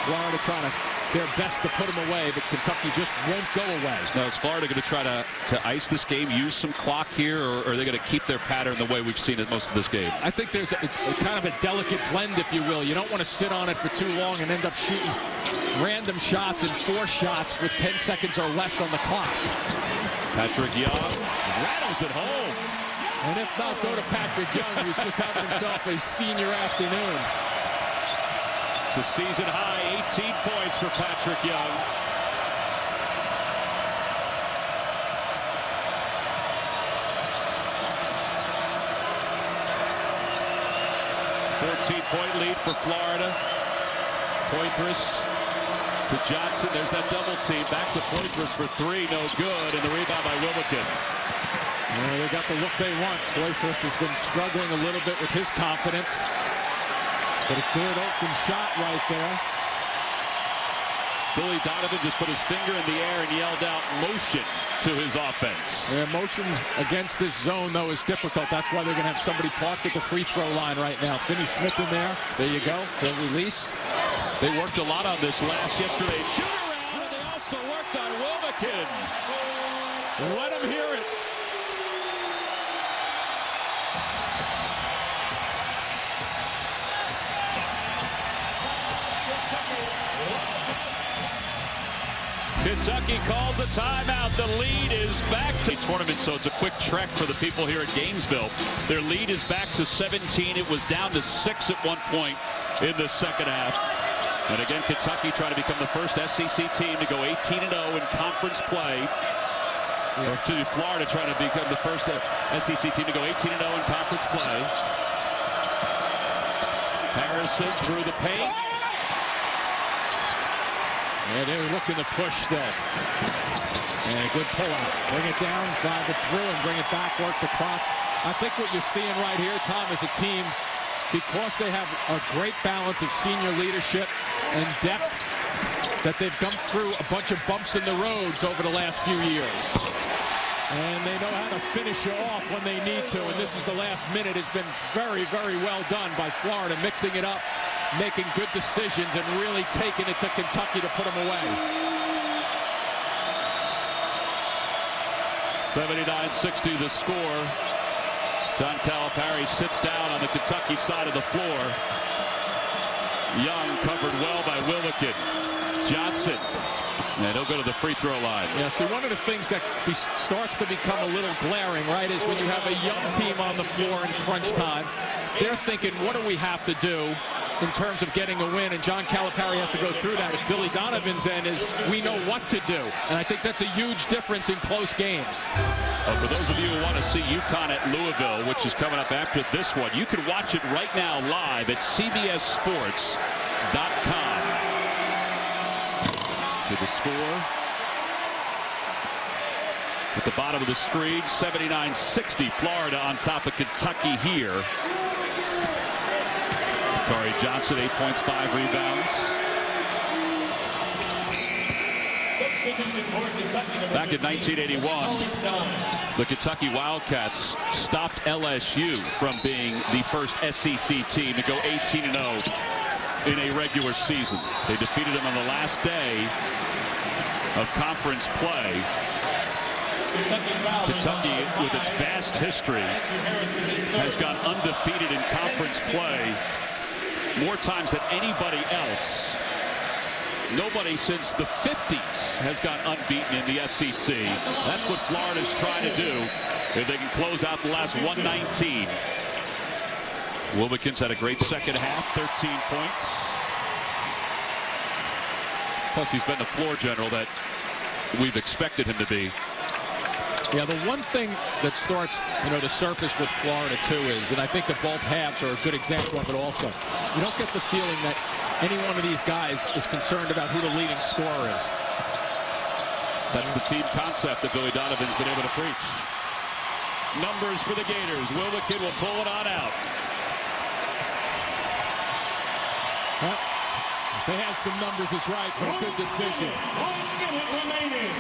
Florida trying their best to put him away, but Kentucky just won't go away. Now, is Florida going to try to ice this game, use some clock here, or are they going to keep their pattern the way we've seen it most of this game? I think there's a kind of a delicate blend, if you will. You don't want to sit on it for too long and end up shooting random shots and 4 shots with 10 seconds or less on the clock. Patrick Young rattles it home. And if not, go to Patrick Young, who's just having himself a senior afternoon. It's a season high 18 points for Patrick Young. .4 lead for Florida. Poitras to Johnson. There's that double team. Back to Poitras for 3. No good. And the rebound by Wilbekin. Yeah, they got the look they want. Poitras has been struggling a little bit with his confidence. But a good open shot right there. Billy Donovan just put his finger in the air and yelled out motion to his offense. Yeah, motion against this zone, though, is difficult. That's why they're going to have somebody parked at the free throw line right now. Finney Smith in there. There you go. They'll release. They worked a lot on this yesterday. Shoot around, and they also worked on Wilbekin. Let him hear it. Kentucky calls a timeout. The lead is back to tournament, so it's a quick trek for the people here at Gainesville. Their lead is back to 17. It was down to 6 at one point in the second half. And again, Kentucky trying to become the first SEC team to go 18-0 in conference play. Or to Florida trying to become the first SEC team to go 18-0 in conference play. Harrison through the paint. Yeah, they were looking to push still. And a good pull-out. Bring it down, drive it through, and bring it back, work the clock. I think what you're seeing right here, Tom, is a team, because they have a great balance of senior leadership and depth, that they've come through a bunch of bumps in the roads over the last few years. And they know how to finish you off when they need to. And this is the last minute. It's been very, very well done by Florida, mixing it up, making good decisions, and really taking it to Kentucky to put them away. 79-60 the score. John Calipari sits down on the Kentucky side of the floor. Young covered well by Wilbekin. Johnson. And he'll go to the free throw line. Yeah, see, one of the things that starts to become a little glaring, right, is when you have a young team on the floor in crunch time, they're thinking, what do we have to do in terms of getting a win? And John Calipari has to go through that. If Billy Donovan's end is, we know what to do. And I think that's a huge difference in close games. Well, for those of you who want to see UConn at Louisville, which is coming up after this one, you can watch it right now live at cbssports.com. To the score at the bottom of the screen, 79-60 Florida on top of Kentucky here. Corey Johnson, 8 points, 5 rebounds. Back in 1981, the Kentucky Wildcats stopped LSU from being the first SEC team to go 18-0 in a regular season. They defeated them on the last day of conference play. Kentucky, with its vast history, has gone undefeated in conference play more times than anybody else. Nobody since the 50s has gone unbeaten in the SEC. That's what Florida's trying to do if they can close out the last 119. Wilbekin's had a great second half, 13 points. Plus, he's been the floor general that we've expected him to be. Yeah, the one thing that starts, to surface with Florida, too, is, and I think that both halves are a good example of it also, you don't get the feeling that any one of these guys is concerned about who the leading scorer is. That's the team concept that Billy Donovan's been able to preach. Numbers for the Gators. Wilbekin will pull it on out. Well, they had some numbers, is right, but a good decision. 1 minute remaining.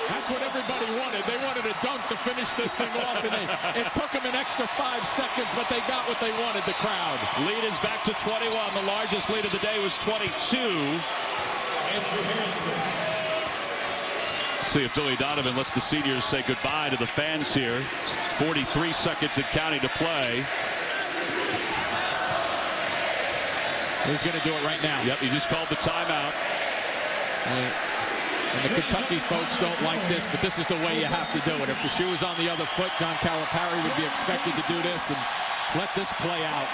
That's what everybody wanted. They wanted a dunk to finish this thing off, and it took them an extra 5 seconds, but they got what they wanted, the crowd. Lead is back to 21. The largest lead of the day was 22. Let's see if Billy Donovan lets the seniors say goodbye to the fans here. 43 seconds and counting to play. He's going to do it right now. Yep, he just called the timeout. And the Kentucky folks don't like this, but this is the way you have to do it. If the shoe was on the other foot, John Calipari would be expected to do this and let this play out.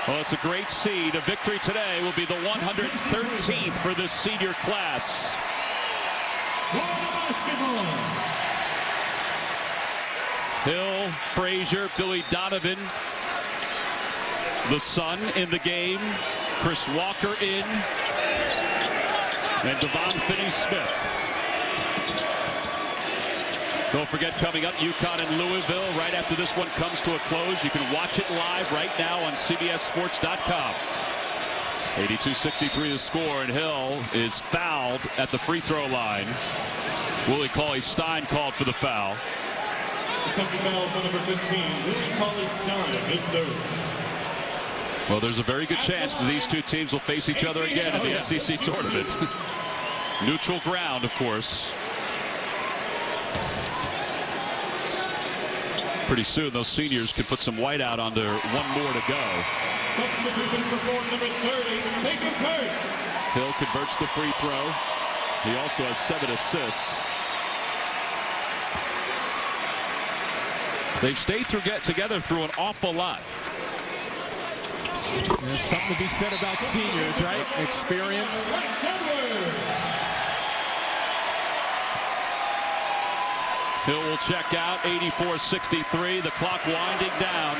Well, it's a great seed. A victory today will be the 113th for this senior class. Hill, Frazier, Billy Donovan, the son in the game, Chris Walker in, and Devon Finney-Smith. Don't forget, coming up, UConn and Louisville. Right after this one comes to a close, you can watch it live right now on CBSSports.com. 82-63 the score, and Hill is fouled at the free throw line. Willie Cauley-Stein called for the foul. Kentucky fouls on number 15. Willie Cauley-Stein is third. Well, there's a very good chance that these two teams will face each other again in the SEC tournament. Neutral ground, of course. Pretty soon, those seniors could put some white out on their one more to go. Substitution for court number 30, Jacob Kurtz. Hill converts the free throw. He also has 7 assists. They've stayed together through an awful lot. There's something to be said about seniors, right? Experience. Hill will check out, 84-63. The clock winding down.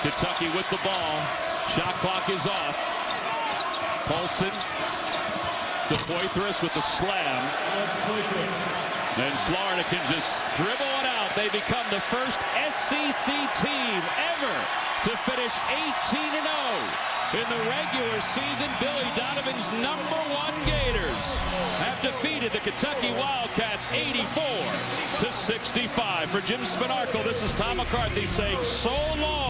Kentucky with the ball. Shot clock is off. Paulson to Poitras with the slam. And Florida can just dribble it out. They become the first SEC team ever to finish 18-0. In the regular season, Billy Donovan's #1 Gators have defeated the Kentucky Wildcats 84-65. For Jim Spinarco, this is Tom McCarthy saying so long.